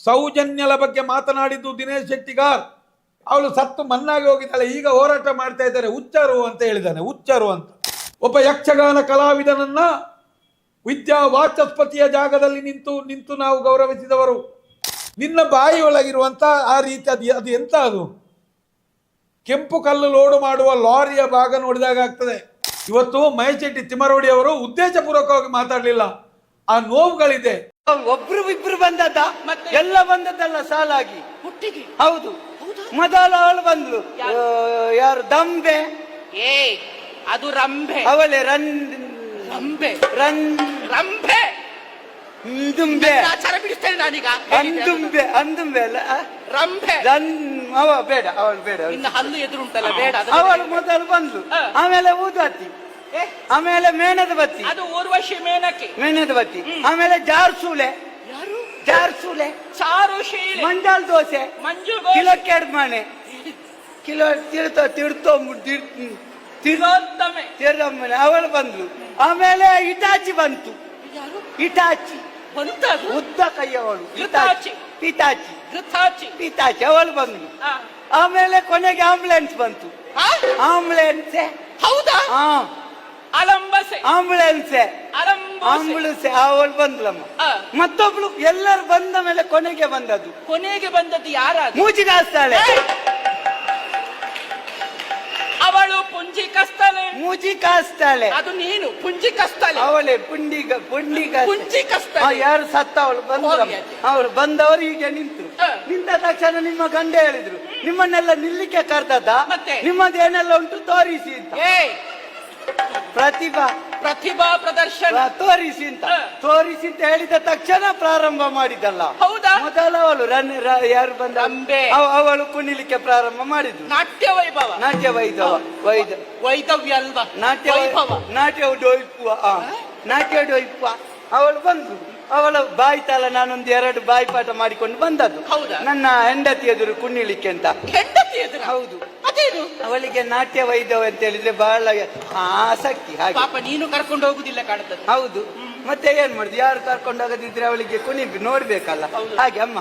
ಸೌಜನ್ಯಲ ಬಗ್ಗೆ ಮಾತನಾಡಿದ್ದು ದಿನೇಶ್ ಶೆಟ್ಟಿಗಾರ್. ಅವಳು ಸತ್ತು ಮಣ್ಣಾಗಿ ಹೋಗಿದ್ದಾಳೆ, ಈಗ ಹೋರಾಟ ಮಾಡ್ತಾ ಇದ್ದಾರೆ. ಹುಚ್ಚರು ಅಂತ ಹೇಳಿದ್ದಾನೆ, ಹುಚ್ಚರು ಅಂತ. ಒಬ್ಬ ಯಕ್ಷಗಾನ ಕಲಾವಿದನನ್ನ ವಿದ್ಯಾ ವಾಚಸ್ಪತಿಯ ಜಾಗದಲ್ಲಿ ನಿಂತು ನಾವು ಗೌರವಿಸಿದವರು. ನಿನ್ನ ಬಾಯಿಯೊಳಗಿರುವಂತ ಆ ರೀತಿ ಅದು ಎಂತ ಅದು ಕೆಂಪು ಕಲ್ಲು ಲೋಡು ಮಾಡುವ ಲಾರಿಯ ಭಾಗ ನೋಡಿದಾಗ ಆಗ್ತದೆ. ಇವತ್ತು ಮಹೇಶ್ ತಿಮ್ಮರೋಡಿ ಅವರು ಉದ್ದೇಶಪೂರ್ವಕವಾಗಿ ಮಾತಾಡಲಿಲ್ಲ, ಆ ನೋವುಗಳಿದೆ. ಒಬ್ರು ಇಬ್ರು ಬಂದದ್ದ ಎಲ್ಲ ಬಂದದ್ದಲ್ಲ ಸಾಲಾಗಿ ಹುಟ್ಟಿಗೆ. ಹೌದು, ಮೊದಲ ಅವಳು ಬಂದ್ಲು, ಯಾರು ದಂಬೆ, ಅದು ರಂಭೆ. ಅವಳೆ ರಂಭೆ ರಂಬೆ ದುಂಬೆ ಆಚಾರ ಬಿಡಿಸ್ತೇನೆ ನಾನೀಗ. ಅಂದುಂಬೆ ಅಂದುಂಬೆ ಅಲ್ಲ ರಂಭೆ. ಅವ ಬೇಡ, ಅವಳು ಬೇಡ, ಇನ್ನು ಹಲ್ಲು ಎದುರುಂಟಲ್ಲ ಬೇಡ. ಅವಳು ಮೊದಲು ಬಂದ್ಲು, ಆಮೇಲೆ ಊದುವತ್ತಿ, ಆಮೇಲೆ ಮೇಣದ ಬತ್ತಿ, ಅದು ಊರ್ವಶಿ ಮೇನಕ್ಕೆ ಮೇಣದ ಬತ್ತಿ, ಆಮೇಲೆ ಜಾರ್ಸೂಲೆ, ಜಾರ್ಸೂಲೆ, ಚಾರುಶೀಲೆ, ಮಂಜಾಲ್ ದೋಸೆ, ಮಂಜು ಕಿಲೋಕ್ಕೆ 2 ಮಣೆ, ಕಿಲೋ ತಿರ್ತೊಮ್ಮನೆ ಅವಳು ಬಂದ್ಲು. ಆಮೇಲೆ ಇಟಾಚಿ ಬಂತು, ಇಟಾಚಿ ಉದ್ದ ಕೈಯವಳು, ಪಿತಾಚಿ ಅವಳು ಬಂದ್ಲು. ಆಮೇಲೆ ಕೊನೆಗೆ ಆಂಬುಲೆನ್ಸ್ ಬಂತು. ಆಂಬುಲೆನ್ಸ್ ಹೌದಾ? ಅಲಂಬಸೆ ಆಂಬುಲೆನ್ಸ್ ಅವಳು ಬಂದ್ಲಮ್ಮ. ಮತ್ತೊಬ್ಳು ಎಲ್ಲರೂ ಬಂದ ಮೇಲೆ ಕೊನೆಗೆ ಬಂದದ್ದು ಯಾರ? ಮೂಜಿಗಾಸ್ತಾಳೆ, ಅವಳು ಪುಂಜಿ ಕಸ್ತಲೆ. ಮೂಜಿ ಕಾಸ್ತಾಳೆ, ಅದು ನೀನು ಪುಂಜಿ ಕಸ್ತಲೆ. ಅವಳೆ ಪುಂಜಿ ಕಸ್ತಲೆ. ಯಾರು ಸತ್ತ ಅವಳು ಅವ್ರು ಬಂದವರು ಈಗ ನಿಂತ ತಕ್ಷಣ ನಿಮ್ಮ ಗಂಡ ಹೇಳಿದ್ರು, ನಿಮ್ಮನ್ನೆಲ್ಲ ನಿಲ್ಲಿಕ್ಕೆ ಕರ್ದದ, ನಿಮ್ಮದೇನೆಲ್ಲ ಉಂಟು ತೋರಿಸಿ ಅಂತ. ಪ್ರತಿಭಾ ಪ್ರದರ್ಶನ ತೋರಿಸಿ ಅಂತ ಹೇಳಿದ ತಕ್ಷಣ ಪ್ರಾರಂಭ ಮಾಡಿದಲ್ಲ. ಹೌದಾ? ಮೊದಲು ಅವಳು ಯಾರು ಬಂದ ಅವಳು ಕುಣಿಲಿಕ್ಕೆ ಪ್ರಾರಂಭ ಮಾಡಿದ್ರು. ನಾಟ್ಯ ವೈದವ್ಯ ಅಲ್ವಾ? ನಾಟ್ಯ ಡೊಯ್ಪುವ ಅವಳು ಬಂದು ಅವಳು ಬಾಯ್ತಲ್ಲ, ನಾನೊಂದು 2 ಬಾಯಿಪಾಠ ಮಾಡಿಕೊಂಡು ಬಂದದ್ದು. ಹೌದಾ? ನನ್ನ ಹೆಂಡತಿ ಎದುರು ಕುಣಿಲಿಕ್ಕೆ ಅಂತ. ಹೆಂಡತಿ ಎದುರು? ಹೌದು. ಅದೇನು? ಅವಳಿಗೆ ನಾಟ್ಯ ವೈದ್ಯವ ಅಂತ ಹೇಳಿದ್ರೆ ಬಹಳ ಆಸಕ್ತಿ. ಹಾಗೆ ಪಾಪ ನೀನು ಕರ್ಕೊಂಡು ಹೋಗುದಿಲ್ಲ ಕಾಣುತ್ತದೆ. ಹೌದು, ಮತ್ತೆ ಏನ್ ಮಾಡುದು, ಯಾರು ಕರ್ಕೊಂಡು ಹೋಗದಿದ್ರೆ ಅವಳಿಗೆ ನೋಡ್ಬೇಕಲ್ಲ. ಹಾಗೆ ಅಮ್ಮ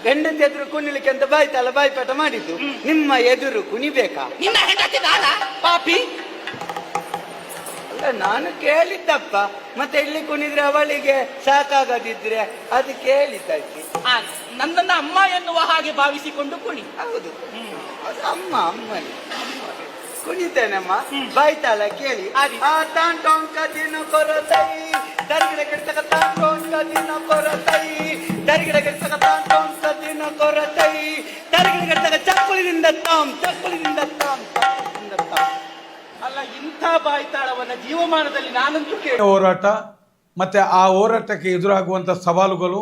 ಹೆಂಡತಿ ಎದುರು ಕುಣಿಲಿಕ್ಕೆ ಅಂತ ಬಾಯ್ತಲ್ಲ ಬಾಯಿಪಾಠ ಮಾಡಿದ್ದು. ನಿಮ್ಮ ಎದುರು ಕುಣಿಬೇಕಾ? ನಿನ್ನ ಹೆಂಡತಿ ನಾನಾ ಪಾಪಿ? ನಾನು ಕೇಳಿದ್ದಪ್ಪ, ಮತ್ತೆ ಇಲ್ಲಿ ಕುಣಿದ್ರೆ ಅವಳಿಗೆ ಸಾಕಾಗದಿದ್ರೆ ಅದು ಕೇಳಿದ್ದಕ್ಕೆ. ನನ್ನನ್ನ ಅಮ್ಮ ಎನ್ನುವ ಹಾಗೆ ಭಾವಿಸಿಕೊಂಡು ಕುಣಿ. ಹೌದು, ಅದು ಅಮ್ಮ ಕುಣಿತೇನಮ್ಮ. ಬಾಯ್ತಲ್ಲ ಕೇಳಿ. ದಿನ ಕೊರತೈ ದರಿಗಿಡ ಕೆಡ್ತಕ ದಿನ ಕೊರತೈ ದರಿಗಿಡ ಕೆಡ್ತಕ ದಿನ ಕೊರತೈ ದರಿಗಿಡ ಕೆಡ್ತಕ ಚಕ್ಕುಳಿನಿಂದ ತಾಮ್. ಅಲ್ಲ, ಇಂಥ ಬಾಯ್ತಾಳವನ್ನ ಜೀವಮಾನದಲ್ಲಿ ನಾನಂತೂ ಹೋರಾಟ ಮತ್ತೆ ಆ ಹೋರಾಟಕ್ಕೆ ಎದುರಾಗುವಂಥ ಸವಾಲುಗಳು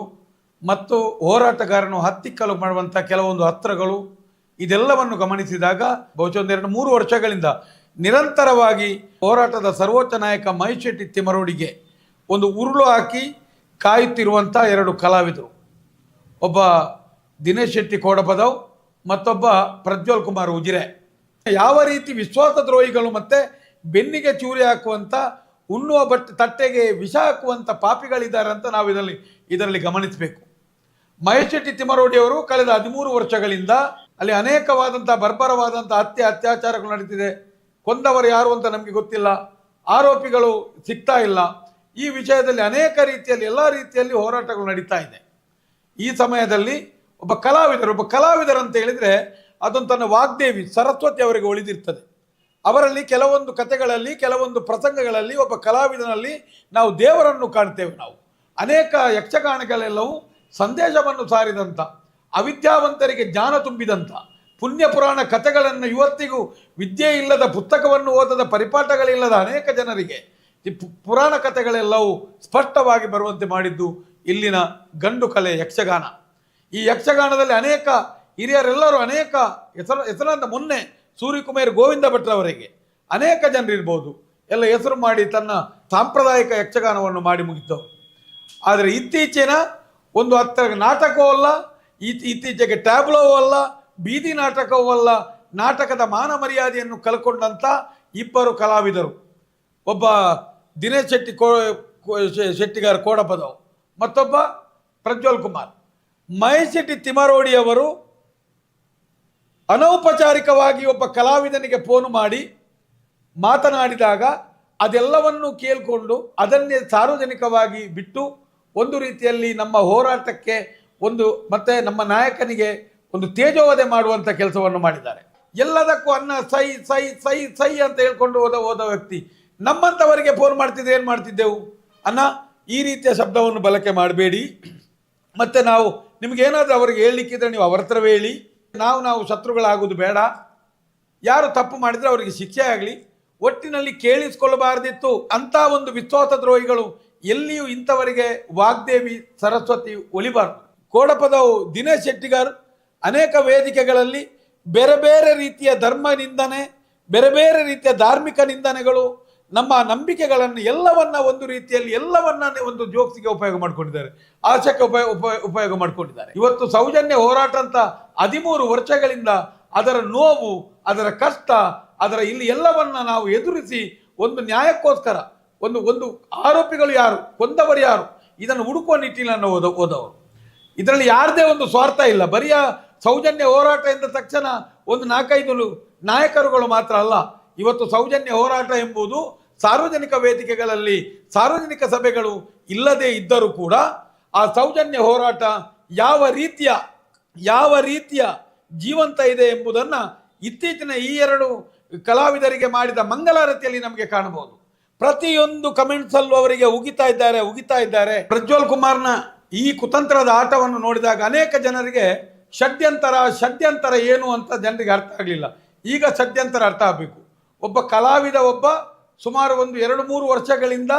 ಮತ್ತು ಹೋರಾಟಗಾರನು ಹತ್ತಿಕ್ಕಲು ಮಾಡುವಂಥ ಕೆಲವೊಂದು ಅಸ್ತ್ರಗಳು, ಇದೆಲ್ಲವನ್ನು ಗಮನಿಸಿದಾಗ ಬಹುಶಃ 2-3 ವರ್ಷಗಳಿಂದ ನಿರಂತರವಾಗಿ ಹೋರಾಟದ ಸರ್ವೋಚ್ಚ ನಾಯಕ ಮಹೇಶ್ ತಿಮ್ಮರೋಡಿಗೆ ಒಂದು ಉರುಳು ಹಾಕಿ ಕಾಯುತ್ತಿರುವಂಥ 2 ಕಲಾವಿದರು, ಒಬ್ಬ ದಿನೇಶ್ ಶೆಟ್ಟಿ ಕೋಡಪದವ್, ಮತ್ತೊಬ್ಬ ಪ್ರಜ್ವಲ್ ಕುಮಾರ್ ಉಜಿರೆ. ಯಾವ ರೀತಿ ವಿಶ್ವಾಸ ದ್ರೋಹಿಗಳು ಮತ್ತೆ ಬೆನ್ನಿಗೆ ಚೂರಿ ಹಾಕುವಂಥ, ಉಣ್ಣುವ ತಟ್ಟೆಗೆ ವಿಷ ಹಾಕುವಂಥ ಪಾಪಿಗಳಿದ್ದಾರೆ ಅಂತ ನಾವು ಇದರಲ್ಲಿ ಗಮನಿಸಬೇಕು. ಮಹೇಶ್ ತಿಮ್ಮರೋಡಿ ಅವರು ಕಳೆದ 13 ವರ್ಷಗಳಿಂದ ಅಲ್ಲಿ ಅನೇಕವಾದಂಥ ಬರ್ಬರವಾದಂಥ ಅತ್ಯಾಚಾರಗಳು ನಡೀತಿದೆ. ಕೊಂದವರು ಯಾರು ಅಂತ ನಮಗೆ ಗೊತ್ತಿಲ್ಲ, ಆರೋಪಿಗಳು ಸಿಗ್ತಾ ಇಲ್ಲ. ಈ ವಿಷಯದಲ್ಲಿ ಅನೇಕ ರೀತಿಯಲ್ಲಿ ಎಲ್ಲ ರೀತಿಯಲ್ಲಿ ಹೋರಾಟಗಳು ನಡೀತಾ ಇದೆ. ಈ ಸಮಯದಲ್ಲಿ ಒಬ್ಬ ಕಲಾವಿದರು ಅಂತ ಹೇಳಿದರೆ ಅದೊಂದು ತನ್ನ ವಾಗ್ದೇವಿ ಸರಸ್ವತಿ ಅವರಿಗೆ ಉಳಿದಿರ್ತದೆ. ಅವರಲ್ಲಿ ಕೆಲವೊಂದು ಕಥೆಗಳಲ್ಲಿ, ಕೆಲವೊಂದು ಪ್ರಸಂಗಗಳಲ್ಲಿ ಒಬ್ಬ ಕಲಾವಿದನಲ್ಲಿ ನಾವು ದೇವರನ್ನು ಕಾಣ್ತೇವೆ. ನಾವು ಅನೇಕ ಯಕ್ಷಗಾನಗಳೆಲ್ಲವೂ ಸಂದೇಶವನ್ನು ಸಾರಿದಂಥ, ಅವಿದ್ಯಾವಂತರಿಗೆ ಜ್ಞಾನ ತುಂಬಿದಂಥ, ಪುಣ್ಯ ಪುರಾಣ ಕಥೆಗಳನ್ನು ಇವತ್ತಿಗೂ ವಿದ್ಯೆ ಇಲ್ಲದ, ಪುಸ್ತಕವನ್ನು ಓದದ, ಪರಿಪಾಠಗಳಿಲ್ಲದ ಅನೇಕ ಜನರಿಗೆ ಈ ಪುರಾಣ ಕಥೆಗಳೆಲ್ಲವೂ ಸ್ಪಷ್ಟವಾಗಿ ಬರುವಂತೆ ಮಾಡಿದ್ದು ಇಲ್ಲಿನ ಗಂಡು ಕಲೆ ಯಕ್ಷಗಾನ. ಈ ಯಕ್ಷಗಾನದಲ್ಲಿ ಅನೇಕ ಹಿರಿಯರೆಲ್ಲರೂ ಅನೇಕ ಹೆಸರಾದ ಮೊನ್ನೆ ಸೂರ್ಯಕುಮಾರ್ ಗೋವಿಂದ ಭಟ್ರವರೆಗೆ ಅನೇಕ ಜನರಿರ್ಬೋದು ಎಲ್ಲ ಹೆಸರು ಮಾಡಿ ತನ್ನ ಸಾಂಪ್ರದಾಯಿಕ ಯಕ್ಷಗಾನವನ್ನು ಮಾಡಿ ಮುಗಿತವರು. ಆದರೆ ಇತ್ತೀಚಿನ ಒಂದು ನಾಟಕವೂ ಅಲ್ಲ, ಇತ್ತೀಚೆಗೆ ಟ್ಯಾಬ್ಲೋವೂ ಅಲ್ಲ, ಬೀದಿ ನಾಟಕವೂ ಅಲ್ಲ, ನಾಟಕದ ಮಾನ ಮರ್ಯಾದೆಯನ್ನು ಕಳ್ಕೊಂಡಂಥ 2 ಕಲಾವಿದರು, ಒಬ್ಬ ದಿನೇಶ್ ಶೆಟ್ಟಿಗಾರ್ ಕೋಡಪದವ್, ಮತ್ತೊಬ್ಬ ಪ್ರಜ್ವಲ್ ಕುಮಾರ್. ಮಹೇಶ್ ಶೆಟ್ಟಿ ತಿಮರೋಡಿಯವರು ಅನೌಪಚಾರಿಕವಾಗಿ ಒಬ್ಬ ಕಲಾವಿದನಿಗೆ ಫೋನ್ ಮಾಡಿ ಮಾತನಾಡಿದಾಗ ಅದೆಲ್ಲವನ್ನು ಕೇಳಿಕೊಂಡು ಅದನ್ನೇ ಸಾರ್ವಜನಿಕವಾಗಿ ಬಿಟ್ಟು ಒಂದು ರೀತಿಯಲ್ಲಿ ನಮ್ಮ ಹೋರಾಟಕ್ಕೆ ಮತ್ತೆ ನಮ್ಮ ನಾಯಕನಿಗೆ ಒಂದು ತೇಜೋವಧೆ ಮಾಡುವಂಥ ಕೆಲಸವನ್ನು ಮಾಡಿದ್ದಾರೆ. ಎಲ್ಲದಕ್ಕೂ ಅನ್ನ ಸೈ ಸೈ ಸೈ ಸೈ ಅಂತ ಹೇಳ್ಕೊಂಡು ಹೋದ ವ್ಯಕ್ತಿ ನಮ್ಮಂಥವರಿಗೆ ಫೋನ್ ಮಾಡ್ತಿದ್ದೆ ಏನು ಮಾಡ್ತಿದ್ದೆವು ಅನ್ನ ಈ ರೀತಿಯ ಶಬ್ದವನ್ನು ಬಳಕೆ ಮಾಡಬೇಡಿ, ಮತ್ತೆ ನಾವು ನಿಮಗೇನಾದರೂ ಅವರಿಗೆ ಹೇಳಲಿಕ್ಕಿದ್ರೆ ನೀವು ಅವರ ಹತ್ರವೇ ಹೇಳಿ, ನಾವು ಶತ್ರುಗಳಾಗೋದು ಬೇಡ, ಯಾರು ತಪ್ಪು ಮಾಡಿದರೆ ಅವರಿಗೆ ಶಿಕ್ಷೆ ಆಗಲಿ, ಒಟ್ಟಿನಲ್ಲಿ ಕೇಳಿಸ್ಕೊಳ್ಳಬಾರ್ದಿತ್ತು ಅಂತ ಒಂದು ವಿಶ್ವಾಸ ದ್ರೋಹಿಗಳು ಎಲ್ಲಿಯೂ ಇಂಥವರಿಗೆ ವಾಗ್ದೇವಿ ಸರಸ್ವತಿ ಒಲಿಬಾರ್ದು. ಕೋಡಪದವು ದಿನೇಶ್ ಶೆಟ್ಟಿಗಾರ್ ಅನೇಕ ವೇದಿಕೆಗಳಲ್ಲಿ ಬೇರೆ ಬೇರೆ ರೀತಿಯ ಧರ್ಮ ನಿಂದನೆ, ಬೇರೆ ಬೇರೆ ರೀತಿಯ ಧಾರ್ಮಿಕ ನಿಂದನೆಗಳು, ನಮ್ಮ ನಂಬಿಕೆಗಳನ್ನು ಎಲ್ಲವನ್ನ ಒಂದು ರೀತಿಯಲ್ಲಿ ಎಲ್ಲವನ್ನ ಒಂದು ಜೋಕ್ಸಿಗೆ ಉಪಯೋಗ ಮಾಡ್ಕೊಂಡಿದ್ದಾರೆ, ಆಶಕ್ಕೆ ಉಪಯೋಗ ಮಾಡ್ಕೊಂಡಿದ್ದಾರೆ. ಇವತ್ತು ಸೌಜನ್ಯ ಹೋರಾಟ ಅಂತ 13 ವರ್ಷಗಳಿಂದ ಅದರ ನೋವು, ಅದರ ಕಷ್ಟ, ಅದರ ಇಲ್ಲಿ ಎಲ್ಲವನ್ನ ನಾವು ಎದುರಿಸಿ ಒಂದು ನ್ಯಾಯಕ್ಕೋಸ್ಕರ ಒಂದು ಆರೋಪಿಗಳು ಯಾರು, ಕೊಂದವರು ಯಾರು, ಇದನ್ನು ಹುಡುಕುವ ನಿಟ್ಟಿನಲ್ಲಿ ಹೋದವರು. ಇದರಲ್ಲಿ ಯಾರದೇ ಒಂದು ಸ್ವಾರ್ಥ ಇಲ್ಲ. ಬರಿಯ ಸೌಜನ್ಯ ಹೋರಾಟ ಎಂದ ತಕ್ಷಣ ಒಂದು 4-5 ನಾಯಕರುಗಳು ಮಾತ್ರ ಅಲ್ಲ. ಇವತ್ತು ಸೌಜನ್ಯ ಹೋರಾಟ ಎಂಬುದು ಸಾರ್ವಜನಿಕ ವೇದಿಕೆಗಳಲ್ಲಿ ಸಾರ್ವಜನಿಕ ಸಭೆಗಳು ಇಲ್ಲದೆ ಇದ್ದರೂ ಕೂಡ ಆ ಸೌಜನ್ಯ ಹೋರಾಟ ಯಾವ ರೀತಿಯ ಜೀವಂತ ಇದೆ ಎಂಬುದನ್ನು ಇತ್ತೀಚಿನ ಈ 2 ಕಲಾವಿದರಿಗೆ ಮಾಡಿದ ಮಂಗಲಾರತಿಯಲ್ಲಿ ನಮಗೆ ಕಾಣಬಹುದು. ಪ್ರತಿಯೊಂದು ಕಮೆಂಟ್ಸ್ ಅಲ್ಲೂ ಅವರಿಗೆ ಉಗಿತಾ ಇದ್ದಾರೆ. ಪ್ರಜ್ವಲ್ ಕುಮಾರ್ನ ಈ ಕುತಂತ್ರದ ಆಟವನ್ನು ನೋಡಿದಾಗ ಅನೇಕ ಜನರಿಗೆ ಷಡ್ಯಂತರ ಏನು ಅಂತ ಜನರಿಗೆ ಅರ್ಥ ಆಗಲಿಲ್ಲ. ಈಗ ಷಡ್ಯಂತರ ಅರ್ಥ ಆಗಬೇಕು. ಒಬ್ಬ ಕಲಾವಿದ ಸುಮಾರು 2-3 ವರ್ಷಗಳಿಂದ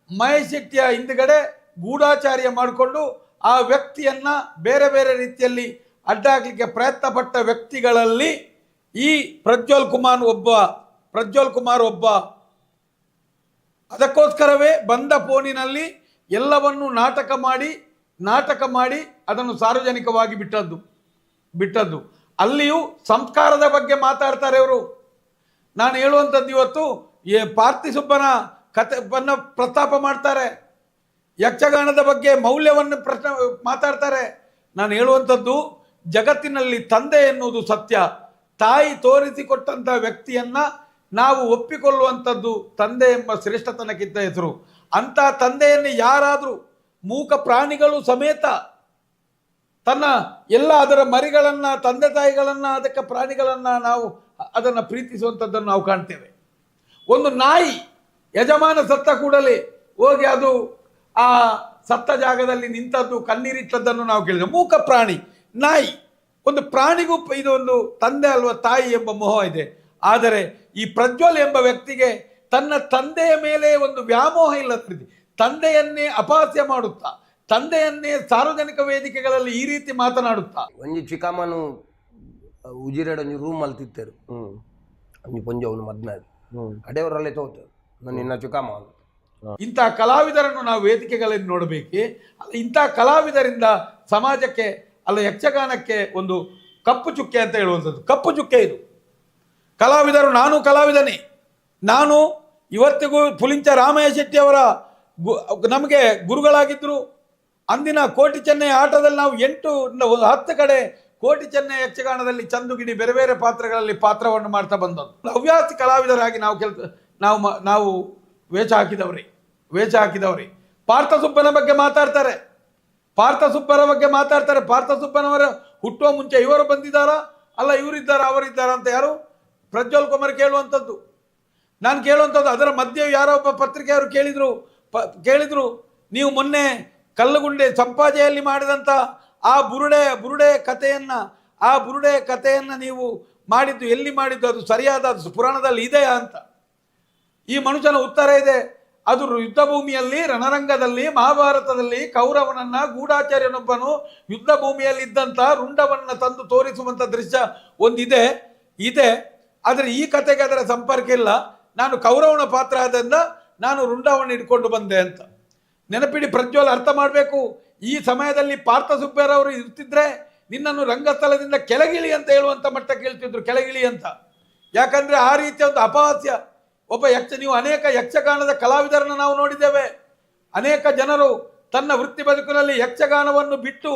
ಮಹೇಶ್ ಶೆಟ್ಟಿಯ ಹಿಂದುಗಡೆ ಗೂಢಾಚಾರ್ಯ ಮಾಡಿಕೊಂಡು ಆ ವ್ಯಕ್ತಿಯನ್ನ ಬೇರೆ ಬೇರೆ ರೀತಿಯಲ್ಲಿ ಅಡ್ಡಾಗಲಿಕ್ಕೆ ಪ್ರಯತ್ನ ಪಟ್ಟ ವ್ಯಕ್ತಿಗಳಲ್ಲಿ ಈ ಪ್ರಜ್ವಲ್ ಕುಮಾರ್ ಒಬ್ಬ. ಅದಕ್ಕೋಸ್ಕರವೇ ಬಂದ ಫೋನಿನಲ್ಲಿ ಎಲ್ಲವನ್ನೂ ನಾಟಕ ಮಾಡಿ ಅದನ್ನು ಸಾರ್ವಜನಿಕವಾಗಿ ಬಿಟ್ಟದ್ದು. ಅಲ್ಲಿಯೂ ಸಂಸ್ಕಾರದ ಬಗ್ಗೆ ಮಾತಾಡ್ತಾರೆ ಅವರು. ನಾನು ಹೇಳುವಂಥದ್ದು ಇವತ್ತು ಪಾರ್ಥಿಸುಬ್ಬನ ಕಥೆಯನ್ನು ಪ್ರಸ್ತಾಪ ಮಾಡ್ತಾರೆ, ಯಕ್ಷಗಾನದ ಬಗ್ಗೆ ಮೌಲ್ಯವನ್ನು ಮಾತಾಡ್ತಾರೆ. ನಾನು ಹೇಳುವಂಥದ್ದು ಜಗತ್ತಿನಲ್ಲಿ ತಂದೆ ಎನ್ನುವುದು ಸತ್ಯ. ತಾಯಿ ತೋರಿಸಿಕೊಟ್ಟಂಥ ವ್ಯಕ್ತಿಯನ್ನ ನಾವು ಒಪ್ಪಿಕೊಳ್ಳುವಂಥದ್ದು ತಂದೆ ಎಂಬ ಶ್ರೇಷ್ಠತನಕ್ಕಿಂತ ಹೆಸರು. ಅಂಥ ತಂದೆಯನ್ನು ಯಾರಾದರೂ ಮೂಕ ಪ್ರಾಣಿಗಳು ಸಮೇತ ತನ್ನ ಎಲ್ಲ ಅದರ ಮರಿಗಳನ್ನು, ತಂದೆ ತಾಯಿಗಳನ್ನು, ಅದಕ್ಕೆ ಪ್ರಾಣಿಗಳನ್ನು ನಾವು ಅದನ್ನು ಪ್ರೀತಿಸುವಂಥದ್ದನ್ನು ನಾವು ಕಾಣ್ತೇವೆ. ಒಂದು ನಾಯಿ ಯಜಮಾನ ಸತ್ತ ಕೂಡಲೇ ಹೋಗಿ ಅದು ಆ ಸತ್ತ ಜಾಗದಲ್ಲಿ ನಿಂತದ್ದು ಕಣ್ಣೀರಿಟ್ಟದ್ದನ್ನು ನಾವು ಕೇಳಿದ್ದೇವೆ. ಮೂಕ ಪ್ರಾಣಿ ನಾಯಿ, ಒಂದು ಪ್ರಾಣಿಗೂ ಇದೊಂದು ತಂದೆ ಅಲ್ವಾ ತಾಯಿ ಎಂಬ ಮೋಹ ಇದೆ. ಆದರೆ ಈ ಪ್ರಜ್ವಲ್ ಎಂಬ ವ್ಯಕ್ತಿಗೆ ತನ್ನ ತಂದೆಯ ಮೇಲೆ ಒಂದು ವ್ಯಾಮೋಹ ಇಲ್ಲದಿದೆ. ತಂದೆಯನ್ನೇ ಅಪಹಾಸ್ಯ ಮಾಡುತ್ತಾ, ತಂದೆಯನ್ನೇ ಸಾರ್ವಜನಿಕ ವೇದಿಕೆಗಳಲ್ಲಿ ಈ ರೀತಿ ಮಾತನಾಡುತ್ತಾ ಒಂಜಿ ಚಿಕ್ಕಮ್ಮನು ಉಜಿರೆಡ್ ಒಂಜಿ ರೂಮ್ ಅಲ್ಲಿ ತಿತ್ತರು ಒಂಜಿ ಪೊಂಜ ಅವನು ಮದ್ನಾಡು ಅಡೆಯವರಲ್ಲೇ ತೋತರು ನಾನು ಇನ್ನ ಚಿಕ್ಕಮ್ಮ. ಇಂಥ ಕಲಾವಿದರನ್ನು ನಾವು ವೇದಿಕೆಗಳಲ್ಲಿ ನೋಡಬೇಕೆ? ಅಲ್ಲ, ಇಂಥ ಕಲಾವಿದರಿಂದ ಸಮಾಜಕ್ಕೆ ಅಲ್ಲ ಯಕ್ಷಗಾನಕ್ಕೆ ಒಂದು ಕಪ್ಪು ಚುಕ್ಕೆ ಅಂತ ಹೇಳುವಂಥದ್ದು. ಕಪ್ಪು ಚುಕ್ಕೆ ಇದು. ಕಲಾವಿದರು, ನಾನು ಕಲಾವಿದನೇ. ನಾನು ಇವತ್ತಿಗೂ ಪುಲಿಂಚ ರಾಮಯ್ಯ ಶೆಟ್ಟಿ ಅವರ ನಮಗೆ ಗುರುಗಳಾಗಿದ್ದರು. ಅಂದಿನ ಕೋಟಿ ಚೆನ್ನೈ ಆಟದಲ್ಲಿ ನಾವು 8-10 ಕಡೆ ಕೋಟಿ ಚೆನ್ನೈ ಯಕ್ಷಗಾನದಲ್ಲಿ ಚಂದುಗಿಡಿ ಬೇರೆ ಬೇರೆ ಪಾತ್ರಗಳಲ್ಲಿ ಪಾತ್ರವನ್ನು ಮಾಡ್ತಾ ಬಂದದ್ದು. ಹವ್ಯಾಸಿ ಕಲಾವಿದರಾಗಿ ನಾವು ವೇಷ ಹಾಕಿದವ್ರಿ. ಪಾರ್ಥಸುಬ್ಬನ ಬಗ್ಗೆ ಮಾತಾಡ್ತಾರೆ. ಪಾರ್ಥಸುಬ್ಬನವರ ಹುಟ್ಟುವ ಮುಂಚೆ ಇವರು ಬಂದಿದ್ದಾರಾ, ಅಲ್ಲ ಇವರಿದ್ದಾರಾ, ಅವರಿದ್ದಾರಾ ಅಂತ ಯಾರು ಪ್ರಜ್ವಲ್ ಕುಮಾರ್ ಕೇಳುವಂಥದ್ದು. ನಾನು ಕೇಳುವಂಥದ್ದು ಅದರ ಮಧ್ಯೆ ಯಾರೋ ಒಬ್ಬ ಪತ್ರಿಕೆಯವರು ಕೇಳಿದ್ರು ನೀವು ಮೊನ್ನೆ ಕಲ್ಲುಗುಂಡೆ ಸಂಪಾಜೆಯಲ್ಲಿ ಮಾಡಿದಂಥ ಆ ಬುರುಡೆ ಕಥೆಯನ್ನ ನೀವು ಮಾಡಿದ್ದು ಎಲ್ಲಿ ಮಾಡಿದ್ದು, ಅದು ಸರಿಯಾದ ಪುರಾಣದಲ್ಲಿ ಇದೆಯಾ ಅಂತ. ಈ ಮನುಷ್ಯನ ಉತ್ತರ ಇದೆ, ಅದು ಯುದ್ಧ ಭೂಮಿಯಲ್ಲಿ ರಣರಂಗದಲ್ಲಿ ಮಹಾಭಾರತದಲ್ಲಿ ಕೌರವನನ್ನ ಗೂಢಾಚಾರ್ಯನೊಬ್ಬನು ಯುದ್ಧ ಭೂಮಿಯಲ್ಲಿ ಇದ್ದಂಥ ರುಂಡವನ್ನ ತಂದು ತೋರಿಸುವಂಥ ದೃಶ್ಯ ಒಂದಿದೆ. ಆದರೆ ಈ ಕಥೆಗೆ ಅದರ ಸಂಪರ್ಕ ಇಲ್ಲ. ನಾನು ಕೌರವನ ಪಾತ್ರ ಆದ್ರಿಂದ ನಾನು ರುಂಡವನ್ನು ಇಟ್ಕೊಂಡು ಬಂದೆ ಅಂತ. ನೆನಪಿಡಿ ಪ್ರಜ್ವಲ್, ಅರ್ಥ ಮಾಡಬೇಕು. ಈ ಸಮಯದಲ್ಲಿ ಪಾರ್ಥಸುಬ್ಬರವರು ಇರ್ತಿದ್ರೆ ನಿನ್ನನ್ನು ರಂಗಸ್ಥಳದಿಂದ ಕೆಳಗಿಳಿ ಅಂತ ಹೇಳುವಂಥ ಮಟ್ಟಕ್ಕೆ ಹೇಳ್ತಿದ್ರು, ಕೆಳಗಿಳಿ ಅಂತ. ಯಾಕಂದ್ರೆ ಆ ರೀತಿಯ ಒಂದು ಅಪಹಾಸ್ಯ. ನೀವು ಅನೇಕ ಯಕ್ಷಗಾನದ ಕಲಾವಿದರನ್ನು ನಾವು ನೋಡಿದ್ದೇವೆ. ಅನೇಕ ಜನರು ತನ್ನ ವೃತ್ತಿ ಬದುಕಿನಲ್ಲಿ ಯಕ್ಷಗಾನವನ್ನು ಬಿಟ್ಟು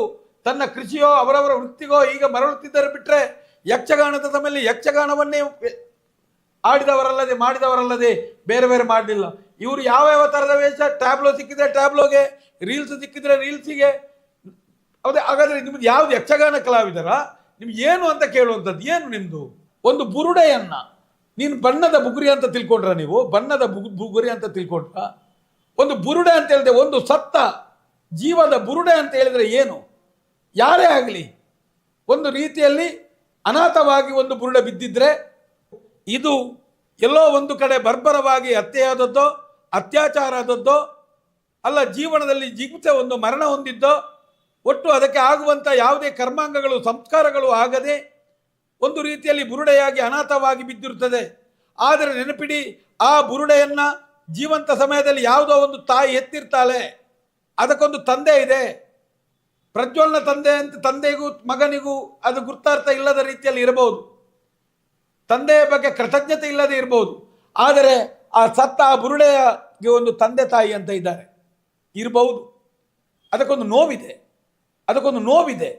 ತನ್ನ ಕೃಷಿಯೋ ಅವರವರ ವೃತ್ತಿಗೋ ಈಗ ಮರಳುತ್ತಿದ್ದರೆ ಬಿಟ್ಟರೆ ಯಕ್ಷಗಾನದ ತಮ್ಮಲ್ಲಿ ಯಕ್ಷಗಾನವನ್ನೇ ಆಡಿದವರಲ್ಲದೆ ಮಾಡಿದವರಲ್ಲದೆ ಬೇರೆ ಬೇರೆ ಮಾಡಲಿಲ್ಲ. ಇವರು ಯಾವ ಯಾವ ಥರದ ವೇಷ, ಟ್ಯಾಬ್ಲೋ ಸಿಕ್ಕಿದ್ರೆ ಟ್ಯಾಬ್ಲೋಗೆ, ರೀಲ್ಸ್ ಸಿಕ್ಕಿದ್ರೆ ರೀಲ್ಸಿಗೆ. ಹೌದೇ? ಹಾಗಾದರೆ ನಿಮ್ದು ಯಾವ್ದು ಯಕ್ಷಗಾನ ಕಲಾವಿದರ? ನಿಮ್ಗೆ ಏನು ಅಂತ ಕೇಳುವಂಥದ್ದು ಏನು ನಿಮ್ಮದು? ಒಂದು ಬುರುಡೆಯನ್ನ ನೀನು ಬಣ್ಣದ ಬುಗುರಿ ಅಂತ ತಿಳ್ಕೊಂಡ್ರ, ನೀವು ಬಣ್ಣದ ಬುಗುರಿ ಅಂತ ತಿಳ್ಕೊಂಡ್ರ? ಒಂದು ಬುರುಡೆ ಅಂತ ಹೇಳಿದ್ರೆ ಒಂದು ಸತ್ತ ಜೀವದ ಬುರುಡೆ ಅಂತ ಹೇಳಿದ್ರೆ ಏನು? ಯಾರೇ ಆಗಲಿ ಒಂದು ರೀತಿಯಲ್ಲಿ ಅನಾಥವಾಗಿ ಒಂದು ಬುರುಡೆ ಬಿದ್ದಿದ್ರೆ ಇದು ಎಲ್ಲೋ ಒಂದು ಕಡೆ ಬರ್ಬರವಾಗಿ ಹತ್ಯೆಯಾದದ್ದೋ ಅತ್ಯಾಚಾರ ಆದದ್ದೋ ಅಲ್ಲ, ಜೀವನದಲ್ಲಿ ಜಿಗುಪ್ಸೆ ಒಂದು ಮರಣ ಹೊಂದಿದ್ದೋ, ಒಟ್ಟು ಅದಕ್ಕೆ ಆಗುವಂಥ ಯಾವುದೇ ಕರ್ಮಾಂಗಗಳು ಸಂಸ್ಕಾರಗಳು ಆಗದೆ ಒಂದು ರೀತಿಯಲ್ಲಿ ಬುರುಡೆಯಾಗಿ ಅನಾಥವಾಗಿ ಬಿದ್ದಿರುತ್ತದೆ. ಆದರೆ ನೆನಪಿಡಿ, ಆ ಬುರುಡೆಯನ್ನು ಜೀವಂತ ಸಮಯದಲ್ಲಿ ಯಾವುದೋ ಒಂದು ತಾಯಿ ಎತ್ತಿರ್ತಾಳೆ, ಅದಕ್ಕೊಂದು ತಂದೆ ಇದೆ. ಪ್ರಜ್ವಲ್ನ ತಂದೆ ಅಂತ ತಂದೆಗೂ ಮಗನಿಗೂ ಅದು ಗುರ್ತಾರ್ಥ ಇಲ್ಲದ ರೀತಿಯಲ್ಲಿ ಇರಬಹುದು, ತಂದೆಯ ಬಗ್ಗೆ ಕೃತಜ್ಞತೆ ಇಲ್ಲದೆ ಇರಬಹುದು. ಆದರೆ ಆ ಸತ್ತ ಆ ಬುರುಡೆಗೆ ಒಂದು ತಂದೆ ತಾಯಿ ಅಂತ ಇದ್ದಾರೆ, ಇರಬಹುದು. ಅದಕ್ಕೊಂದು ನೋವಿದೆ, ಅದಕ್ಕೊಂದು ನೋವಿದೆ.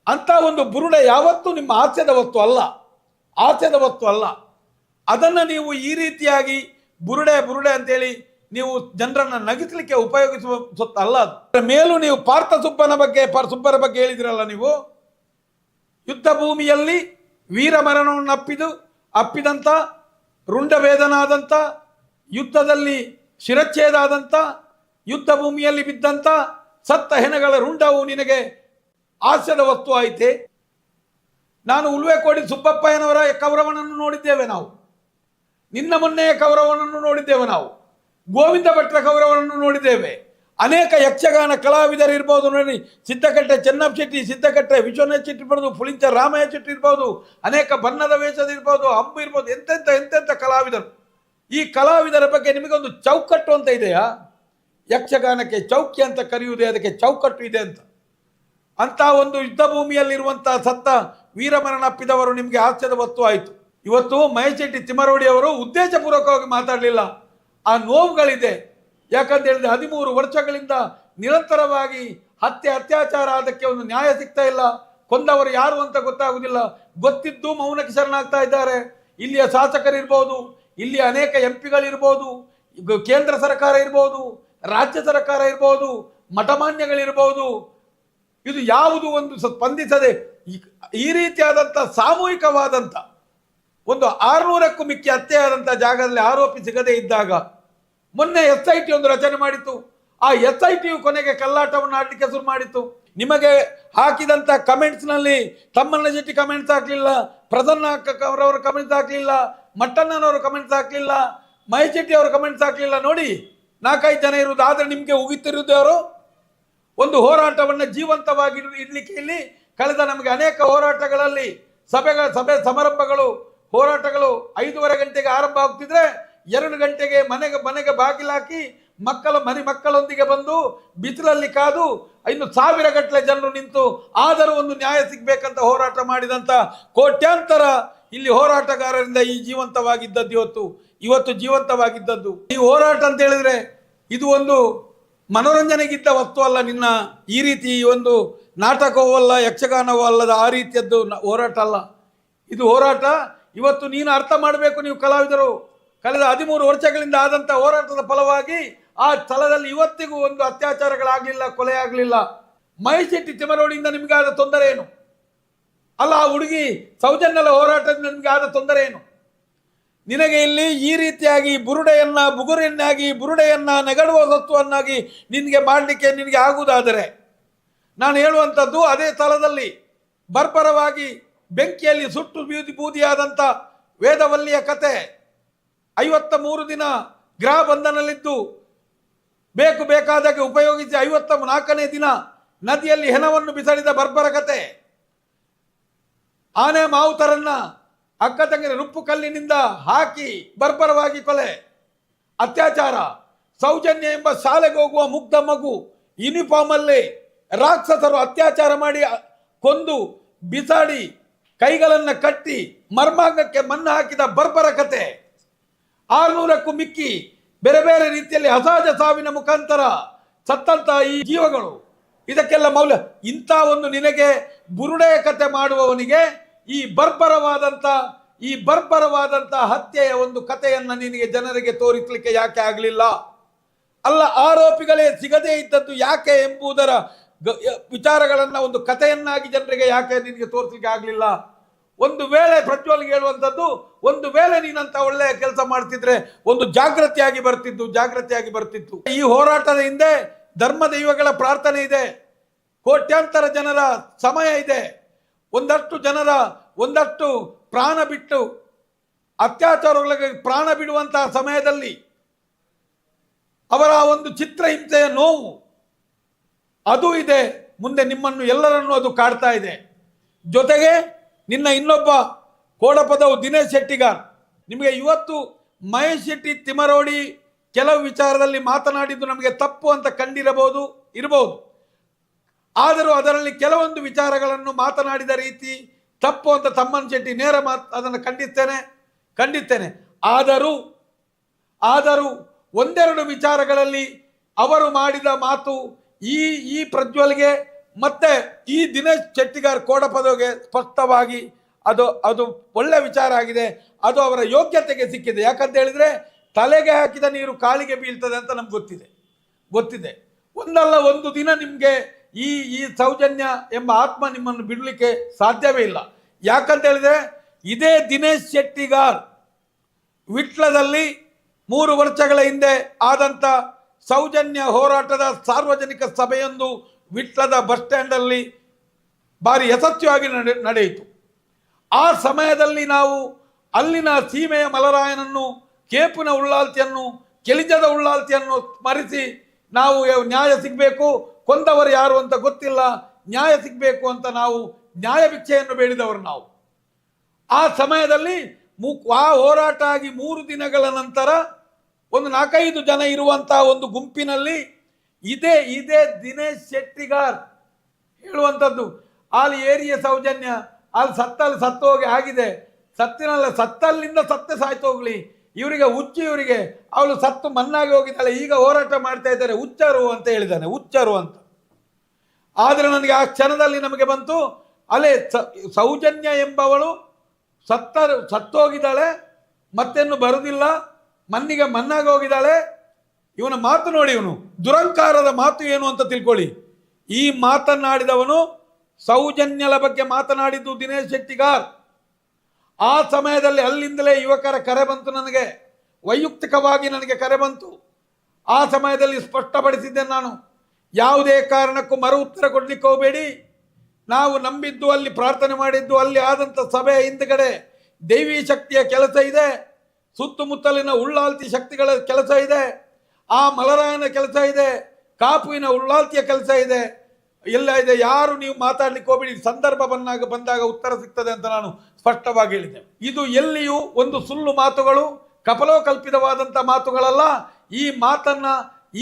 ಅಂಥ ಒಂದು ಬುರುಡೆ ಯಾವತ್ತೂ ನಿಮ್ಮ ಹಾಸ್ಯದ ವಸ್ತು ಅಲ್ಲ, ಹಾಸ್ಯದ ವಸ್ತು ಅಲ್ಲ. ಅದನ್ನು ನೀವು ಈ ರೀತಿಯಾಗಿ ಬುರುಡೆ ಬುರುಡೆ ಅಂತೇಳಿ ನೀವು ಜನರನ್ನು ನಗಿಸಲಿಕ್ಕೆ ಉಪಯೋಗಿಸುವ ಸೊತ್ತು ಅಲ್ಲ ಅದು. ಅದರ ಮೇಲೂ ನೀವು ಪಾರ್ಥ ಸುಬ್ಬರ ಬಗ್ಗೆ ಹೇಳಿದಿರಲ್ಲ, ನೀವು ಯುದ್ಧ ಭೂಮಿಯಲ್ಲಿ ವೀರ ಮರಣವನ್ನು ಅಪ್ಪಿದಂಥ ರುಂಡವೇದನಾದಂಥ, ಯುದ್ಧದಲ್ಲಿ ಶಿರಚ್ಛೇದ ಆದಂಥ, ಯುದ್ಧ ಭೂಮಿಯಲ್ಲಿ ಬಿದ್ದಂಥ ಸತ್ತ ಹೆಣಗಳ ರುಂಡವು ನಿನಗೆ ಹಾಸ್ಯದ ವಸ್ತು ಆಯಿತೆ. ನಾನು ಉಲ್ವೆಕೋಡಿ ಸುಬ್ಬಪ್ಪಯ್ಯನವರ ಕೌರವನನ್ನು ನೋಡಿದ್ದೇವೆ ನಾವು, ನಿನ್ನ ಮೊನ್ನೆಯ ಕೌರವನನ್ನು ನೋಡಿದ್ದೇವೆ ನಾವು, ಗೋವಿಂದ ಭಟ್ರ ಕೌರವನನ್ನು ನೋಡಿದ್ದೇವೆ. ಅನೇಕ ಯಕ್ಷಗಾನ ಕಲಾವಿದರು ಇರ್ಬೋದು ನೋಡಿ, ಸಿದ್ದಕಟ್ಟೆ ಚೆನ್ನಪ್ಪ ಶೆಟ್ಟಿ, ಸಿದ್ದಕಟ್ಟೆ ವಿಶ್ವನಾಥ್ ಶೆಟ್ಟಿ ಇರ್ಬೋದು, ಪುಳಿಂಚ ರಾಮಯ್ಯ ಶೆಟ್ಟಿ ಇರ್ಬೋದು, ಅನೇಕ ಬಣ್ಣದ ವೇಷದ ಇರ್ಬೋದು, ಅಂಬು ಇರ್ಬೋದು, ಎಂತೆಂಥ ಕಲಾವಿದರು. ಈ ಕಲಾವಿದರ ಬಗ್ಗೆ ನಿಮಗೊಂದು ಚೌಕಟ್ಟು ಅಂತ ಇದೆಯಾ? ಯಕ್ಷಗಾನಕ್ಕೆ ಚೌಕಿ ಅಂತ ಕರೆಯುವುದೇ, ಅದಕ್ಕೆ ಚೌಕಟ್ಟು ಇದೆ ಅಂತ. ಅಂಥ ಒಂದು ಯುದ್ಧ ಭೂಮಿಯಲ್ಲಿರುವಂಥ ಸತ್ತ ವೀರಮರಣ ಅಪ್ಪಿದವರು ನಿಮಗೆ ಹಾಸ್ಯದ ವಸ್ತು ಆಯಿತು. ಇವತ್ತು ಮಹೇಶ್ ಶೆಟ್ಟಿ ತಿಮ್ಮರೋಡಿ ಅವರು ಉದ್ದೇಶಪೂರ್ವಕವಾಗಿ ಮಾತಾಡಲಿಲ್ಲ, ಆ ನೋವುಗಳಿದೆ. ಯಾಕಂತ ಹೇಳಿದ್ರೆ 13 ವರ್ಷಗಳಿಂದ ನಿರಂತರವಾಗಿ ಅತ್ಯಾಚಾರ, ಅದಕ್ಕೆ ಒಂದು ನ್ಯಾಯ ಸಿಗ್ತಾ ಇಲ್ಲ. ಕೊಂದವರು ಯಾರು ಅಂತ ಗೊತ್ತಾಗುವುದಿಲ್ಲ, ಗೊತ್ತಿದ್ದು ಮೌನಕ್ಕೆ ಶರಣಾಗ್ತಾ ಇದ್ದಾರೆ. ಇಲ್ಲಿಯ ಶಾಸಕರಿರ್ಬೋದು, ಇಲ್ಲಿ ಅನೇಕ ಎಂಪಿಗಳಿರ್ಬೋದು, ಕೇಂದ್ರ ಸರ್ಕಾರ ಇರ್ಬೋದು, ರಾಜ್ಯ ಸರ್ಕಾರ ಇರ್ಬೋದು, ಮಠಮಾನ್ಯಗಳಿರ್ಬೋದು, ಇದು ಯಾವುದು ಒಂದು ಸ್ಪಂದಿಸದೆ ಈ ರೀತಿಯಾದಂಥ ಸಾಮೂಹಿಕವಾದಂಥ ಒಂದು 600ಕ್ಕೂ ಮಿಕ್ಕಿ ಹತ್ಯೆಯಾದಂಥ ಜಾಗದಲ್ಲಿ ಆರೋಪಿ ಸಿಗದೇ ಇದ್ದಾಗ ಮೊನ್ನೆ SIT ಒಂದು ರಚನೆ ಮಾಡಿತ್ತು. ಆ SIT ಕೊನೆಗೆ ಕಲ್ಲಾಟವನ್ನು ಆಡಲಿಕ್ಕೆ ಶುರು ಮಾಡಿತ್ತು. ನಿಮಗೆ ಹಾಕಿದಂಥ ಕಮೆಂಟ್ಸ್ನಲ್ಲಿ ತಮ್ಮಣ್ಣ ಶೆಟ್ಟಿ ಕಮೆಂಟ್ಸ್ ಹಾಕಲಿಲ್ಲ, ಪ್ರಸನ್ನ ಅವರವರು ಕಮೆಂಟ್ಸ್ ಹಾಕಲಿಲ್ಲ, ಮಟ್ಟಣ್ಣನವರು ಕಮೆಂಟ್ಸ್ ಹಾಕಲಿಲ್ಲ, ಮಹೇಶ್ ಶೆಟ್ಟಿ ಅವರು ಕಮೆಂಟ್ಸ್ ಹಾಕಲಿಲ್ಲ. ನೋಡಿ, 4-5 ಜನ ಇರುವುದು. ಆದರೆ ನಿಮಗೆ ಉಗಿತಿರುವುದು ಅವರು ಒಂದು ಹೋರಾಟವನ್ನು ಜೀವಂತವಾಗಿ ಇಡಲಿಕ್ಕೆ. ಇಲ್ಲಿ ಕಳೆದ ನಮಗೆ ಅನೇಕ ಹೋರಾಟಗಳಲ್ಲಿ ಸಭೆ ಸಮಾರಂಭಗಳು ಹೋರಾಟಗಳು 5:30 ಗಂಟೆಗೆ ಆರಂಭ ಆಗ್ತಿದ್ರೆ 2 ಗಂಟೆಗೆ ಮನೆಗೆ ಬಾಗಿಲಾಕಿ ಮಕ್ಕಳೊಂದಿಗೆ ಬಂದು ಬಿಸಿಲಲ್ಲಿ ಕಾದು ಇನ್ನು 1000 ಗಟ್ಟಲೆ ಜನರು ನಿಂತು ಆದರೂ ಒಂದು ನ್ಯಾಯ ಸಿಗ್ಬೇಕಂತ ಹೋರಾಟ ಮಾಡಿದಂಥ ಕೋಟ್ಯಾಂತರ ಇಲ್ಲಿ ಹೋರಾಟಗಾರರಿಂದ ಈ ಜೀವಂತವಾಗಿದ್ದದ್ದು ಇವತ್ತು ಜೀವಂತವಾಗಿದ್ದದ್ದು. ಈ ಹೋರಾಟ ಅಂತ ಹೇಳಿದ್ರೆ ಇದು ಒಂದು ಮನೋರಂಜನೆಗಿದ್ದ ವಸ್ತು ಅಲ್ಲ. ನಿನ್ನ ಈ ರೀತಿ ಒಂದು ನಾಟಕವೂ ಅಲ್ಲ, ಯಕ್ಷಗಾನವೂ ಅಲ್ಲದ ಆ ರೀತಿಯದ್ದು ಹೋರಾಟ ಅಲ್ಲ. ಇದು ಹೋರಾಟ. ಇವತ್ತು ನೀನು ಅರ್ಥ ಮಾಡಬೇಕು, ನೀವು ಕಲಾವಿದರು ಕಳೆದ 13 ವರ್ಷಗಳಿಂದ ಆದಂಥ ಹೋರಾಟದ ಫಲವಾಗಿ ಆ ಸ್ಥಳದಲ್ಲಿ ಇವತ್ತಿಗೂ ಒಂದು ಅತ್ಯಾಚಾರಗಳಾಗಲಿಲ್ಲ, ಕೊಲೆ ಆಗಲಿಲ್ಲ. ಮಹೇಶ್ ಶೆಟ್ಟಿ ತಿಮ್ಮರೋಡಿಯಿಂದ ನಿಮಗೆ ಆದ ತೊಂದರೆ ಏನು? ಅಲ್ಲ, ಆ ಹುಡುಗಿ ಸೌಜನ್ಯದ ಹೋರಾಟದಿಂದ ನಿಮಗೆ ಆದ ತೊಂದರೆ ಏನು? ನಿನಗೆ ಇಲ್ಲಿ ಈ ರೀತಿಯಾಗಿ ಬುರುಡೆಯನ್ನ ನೆಗಡುವ ಸತ್ವವನ್ನಾಗಿ ನಿನಗೆ ಮಾಡಲಿಕ್ಕೆ ನಿನಗೆ ಆಗುವುದಾದರೆ, ನಾನು ಹೇಳುವಂಥದ್ದು ಅದೇ ಸ್ಥಳದಲ್ಲಿ ಬರ್ಬರವಾಗಿ ಬೆಂಕಿಯಲ್ಲಿ ಸುಟ್ಟು ಬೂದಿಯಾದಂಥ ವೇದವಲ್ಲಿಯ ಕತೆ, 53 ದಿನ ಗೃಹ ಬಂಧನಲ್ಲಿದ್ದು ಬೇಕಾದಾಗೆ ಉಪಯೋಗಿಸಿ 54ನೇ ದಿನ ನದಿಯಲ್ಲಿ ಹೆಣವನ್ನು ಬಿಸಾಡಿದ ಬರ್ಬರ ಕತೆ, ಆನೆ ಮಾವುತರನ್ನ ಅಕ್ಕ ತಂಗಿನ ರುಪ್ಪು ಕಲ್ಲಿನಿಂದ ಹಾಕಿ ಬರ್ಬರವಾಗಿ ಕೊಲೆ, ಅತ್ಯಾಚಾರ, ಸೌಜನ್ಯ ಎಂಬ ಶಾಲೆಗೆ ಹೋಗುವ ಮುಗ್ಧ ಮಗು ಯೂನಿಫಾರ್ಮಲ್ಲಿ ರಾಕ್ಷಸರು ಅತ್ಯಾಚಾರ ಮಾಡಿ ಕೊಂದು ಬಿಸಾಡಿ ಕೈಗಳನ್ನು ಕಟ್ಟಿ ಮರ್ಮಾಂಗಕ್ಕೆ ಮಣ್ಣು ಹಾಕಿದ ಬರ್ಬರ ಕತೆ, 600ಕ್ಕೂ ಮಿಕ್ಕಿ ಬೇರೆ ಬೇರೆ ರೀತಿಯಲ್ಲಿ ಅಸಹಜ ಸಾವಿನ ಮುಖಾಂತರ ಸತ್ತಂತ ಈ ಜೀವಗಳು ಇದಕ್ಕೆಲ್ಲ ಮೌಲ್ಯ. ಇಂಥ ಒಂದು ನಿನಗೆ ಬುರುಡೆಯ ಕತೆ ಮಾಡುವವನಿಗೆ ಈ ಬರ್ಬರವಾದಂಥ ಹತ್ಯೆಯ ಒಂದು ಕಥೆಯನ್ನು ನಿನಗೆ ಜನರಿಗೆ ತೋರಿಸಲಿಕ್ಕೆ ಯಾಕೆ ಆಗಲಿಲ್ಲ? ಅಲ್ಲ, ಆರೋಪಿಗಳೇ ಸಿಗದೇ ಇದ್ದದ್ದು ಯಾಕೆ ಎಂಬುದರ ವಿಚಾರಗಳನ್ನು ಒಂದು ಕಥೆಯನ್ನಾಗಿ ಜನರಿಗೆ ಯಾಕೆ ನಿನಗೆ ತೋರಿಸಲಿಕ್ಕೆ ಆಗಲಿಲ್ಲ? ಒಂದು ವೇಳೆ ಪ್ರಜ್ವಲ್ಗೆ ಹೇಳುವಂಥದ್ದು, ಒಂದು ವೇಳೆ ನೀನಂತ ಒಳ್ಳೆಯ ಕೆಲಸ ಮಾಡ್ತಿದ್ರೆ ಒಂದು ಜಾಗೃತಿಯಾಗಿ ಬರ್ತಿತ್ತು. ಈ ಹೋರಾಟದ ಹಿಂದೆ ಧರ್ಮ ದೈವಗಳ ಪ್ರಾರ್ಥನೆ ಇದೆ, ಕೋಟ್ಯಾಂತರ ಜನರ ಸಮಯ ಇದೆ. ಒಂದಷ್ಟು ಪ್ರಾಣ ಬಿಟ್ಟು ಅತ್ಯಾಚಾರಗಳಿಗೆ ಪ್ರಾಣ ಬಿಡುವಂತಹ ಸಮಯದಲ್ಲಿ ಅವರ ಒಂದು ಚಿತ್ರಹಿಂಸೆಯ ನೋವು ಅದು ಇದೆ. ಮುಂದೆ ನಿಮ್ಮನ್ನು ಎಲ್ಲರನ್ನೂ ಅದು ಕಾಡ್ತಾ ಇದೆ. ಜೊತೆಗೆ ನಿನ್ನ ಇನ್ನೊಬ್ಬ ಕೋಡಪದವು ದಿನೇಶ್ ಶೆಟ್ಟಿಗಾರ್, ನಿಮಗೆ ಇವತ್ತು ಮಹೇಶ್ ಶೆಟ್ಟಿ ತಿಮರೋಡಿ ಕೆಲವು ವಿಚಾರದಲ್ಲಿ ಮಾತನಾಡಿದ್ದು ನಮಗೆ ತಪ್ಪು ಅಂತ ಇರಬಹುದು. ಆದರೂ ಅದರಲ್ಲಿ ಕೆಲವೊಂದು ವಿಚಾರಗಳನ್ನು ಮಾತನಾಡಿದ ರೀತಿ ತಪ್ಪು ಅಂತ ತಮ್ಮನ್ ಶೆಟ್ಟಿ ನೇರ ಅದನ್ನು ಖಂಡಿಸ್ತೇನೆ. ಆದರೂ ಒಂದೆರಡು ವಿಚಾರಗಳಲ್ಲಿ ಅವರು ಮಾಡಿದ ಮಾತು ಈ ಪ್ರಜ್ವಲ್ಗೆ ಮತ್ತೆ ಈ ದಿನೇಶ್ ಶೆಟ್ಟಿಗಾರ್ ಕೋಡಪದವಿಗೆ ಸ್ಪಷ್ಟವಾಗಿ ಅದು ಒಳ್ಳೆ ವಿಚಾರ ಆಗಿದೆ. ಅದು ಅವರ ಯೋಗ್ಯತೆಗೆ ಸಿಕ್ಕಿದೆ. ಯಾಕಂತ ಹೇಳಿದ್ರೆ ತಲೆಗೆ ಹಾಕಿದ ನೀರು ಕಾಲಿಗೆ ಬೀಳ್ತದೆ ಅಂತ ನಮ್ಗೆ ಗೊತ್ತಿದೆ. ಒಂದಲ್ಲ ಒಂದು ದಿನ ನಿಮಗೆ ಈ ಸೌಜನ್ಯ ಎಂಬ ಆತ್ಮ ನಿಮ್ಮನ್ನು ಬಿಡಲಿಕ್ಕೆ ಸಾಧ್ಯವೇ ಇಲ್ಲ. ಯಾಕಂತ ಹೇಳಿದ್ರೆ ಇದೇ ದಿನೇಶ್ ಶೆಟ್ಟಿಗಾರ್ ವಿಟ್ಲದಲ್ಲಿ 3 ವರ್ಷಗಳ ಹಿಂದೆ ಆದಂಥ ಸೌಜನ್ಯ ಹೋರಾಟದ ಸಾರ್ವಜನಿಕ ಸಭೆಯೊಂದು ವಿಟ್ಲದ ಬಸ್ ಸ್ಟ್ಯಾಂಡಲ್ಲಿ ಭಾರಿ ಯಶಸ್ವಿಯಾಗಿ ನಡೆಯಿತು. ಆ ಸಮಯದಲ್ಲಿ ನಾವು ಅಲ್ಲಿನ ಸೀಮೆಯ ಮಲರಾಯನನ್ನು, ಕೇಪುನ ಉಳ್ಳಾಲ್ತಿಯನ್ನು, ಕೆಲಿಜದ ಉಳ್ಳಾಲ್ತಿಯನ್ನು ಸ್ಮರಿಸಿ ನಾವು ನ್ಯಾಯ ಸಿಗಬೇಕು, ಕೊಂದವರು ಯಾರು ಅಂತ ಗೊತ್ತಿಲ್ಲ, ನ್ಯಾಯ ಸಿಗಬೇಕು ಅಂತ ನಾವು ನ್ಯಾಯ ಭಿಕ್ಷೆಯನ್ನು ಬೇಡಿದವರು ನಾವು. ಆ ಸಮಯದಲ್ಲಿ ಆ ಹೋರಾಟ ಆಗಿ 3 ದಿನಗಳ ನಂತರ ಒಂದು 4-5 ಜನ ಇರುವಂತಹ ಒಂದು ಗುಂಪಿನಲ್ಲಿ ಇದೇ ದಿನೇಶ್ ಶೆಟ್ಟಿಗಾರ್ ಹೇಳುವಂಥದ್ದು, ಅಲ್ಲಿ ಏರಿಯ ಸೌಜನ್ಯ ಅಲ್ಲಿ ಸತ್ತು ಹೋಗಿ ಆಗಿದೆ, ಸತ್ತಲ್ಲಿಂದ ಸತ್ತೆ ಸಾಯ್ತು ಹೋಗ್ಲಿ, ಇವರಿಗೆ ಇವರಿಗೆ ಅವಳು ಸತ್ತು ಮಣ್ಣಾಗಿ ಹೋಗಿದ್ದಾಳೆ, ಈಗ ಹೋರಾಟ ಮಾಡ್ತಾ ಇದ್ದಾರೆ, ಹುಚ್ಚರು ಅಂತ ಹೇಳಿದ್ದಾನೆ, ಹುಚ್ಚರು ಅಂತ. ಆದರೆ ನನಗೆ ಆ ಕ್ಷಣದಲ್ಲಿ ನಮಗೆ ಬಂತು, ಅಲ್ಲೇ ಸೌಜನ್ಯ ಎಂಬವಳು ಸತ್ತೋಗಿದ್ದಾಳೆ, ಮತ್ತೇನು ಬರುವುದಿಲ್ಲ, ಮಣ್ಣಿಗೆ ಮಣ್ಣಾಗಿ ಹೋಗಿದ್ದಾಳೆ. ಇವನ ಮಾತು ನೋಡಿ, ಇವನು ದುರಂಕಾರದ ಮಾತು ಏನು ಅಂತ ತಿಳ್ಕೊಳ್ಳಿ. ಈ ಮಾತನಾಡಿದವನು ಸೌಜನ್ಯల ಬಗ್ಗೆ ಮಾತನಾಡಿದ್ದು ದಿನೇಶ್ ಶೆಟ್ಟಿಗಾರ್. ಆ ಸಮಯದಲ್ಲಿ ಅಲ್ಲಿಂದಲೇ ಯುವಕರ ಕರೆ ಬಂತು, ನನಗೆ ವೈಯಕ್ತಿಕವಾಗಿ ನನಗೆ ಕರೆ ಬಂತು. ಆ ಸಮಯದಲ್ಲಿ ಸ್ಪಷ್ಟಪಡಿಸಿದ್ದೆ ನಾನು, ಯಾವುದೇ ಕಾರಣಕ್ಕೂ ಮರು ಉತ್ತರ ಕೊಡ್ಲಿಕ್ಕೆ ಹೋಗಬೇಡಿ, ನಾವು ನಂಬಿದ್ದು, ಅಲ್ಲಿ ಪ್ರಾರ್ಥನೆ ಮಾಡಿದ್ದು, ಅಲ್ಲಿ ಆದಂಥ ಸಭೆಯ ಹಿಂದ್ಗಡೆ ದೈವಿ ಶಕ್ತಿಯ ಕೆಲಸ ಇದೆ, ಸುತ್ತಮುತ್ತಲಿನ ಉಳ್ಳಾಲ್ತಿ ಶಕ್ತಿಗಳ ಕೆಲಸ ಇದೆ, ಆ ಮಲರಾಯನ ಕೆಲಸ ಇದೆ, ಕಾಪುವಿನ ಉಳ್ಳಾಲ್ತಿಯ ಕೆಲಸ ಇದೆ, ಎಲ್ಲ ಇದೆ. ಯಾರು ನೀವು ಮಾತಾಡ್ಲಿಕ್ಕೆ ಹೋಗ್ಬೇಡಿ, ಸಂದರ್ಭ ಬಂದಾಗ ಉತ್ತರ ಸಿಗ್ತದೆ ಅಂತ ನಾನು ಸ್ಪಷ್ಟವಾಗಿ ಹೇಳಿದೆ. ಇದು ಎಲ್ಲಿಯೂ ಒಂದು ಸುಳ್ಳು ಮಾತುಗಳು, ಕಪಲೋಕಲ್ಪಿತವಾದಂಥ ಮಾತುಗಳಲ್ಲ. ಈ ಮಾತನ್ನ,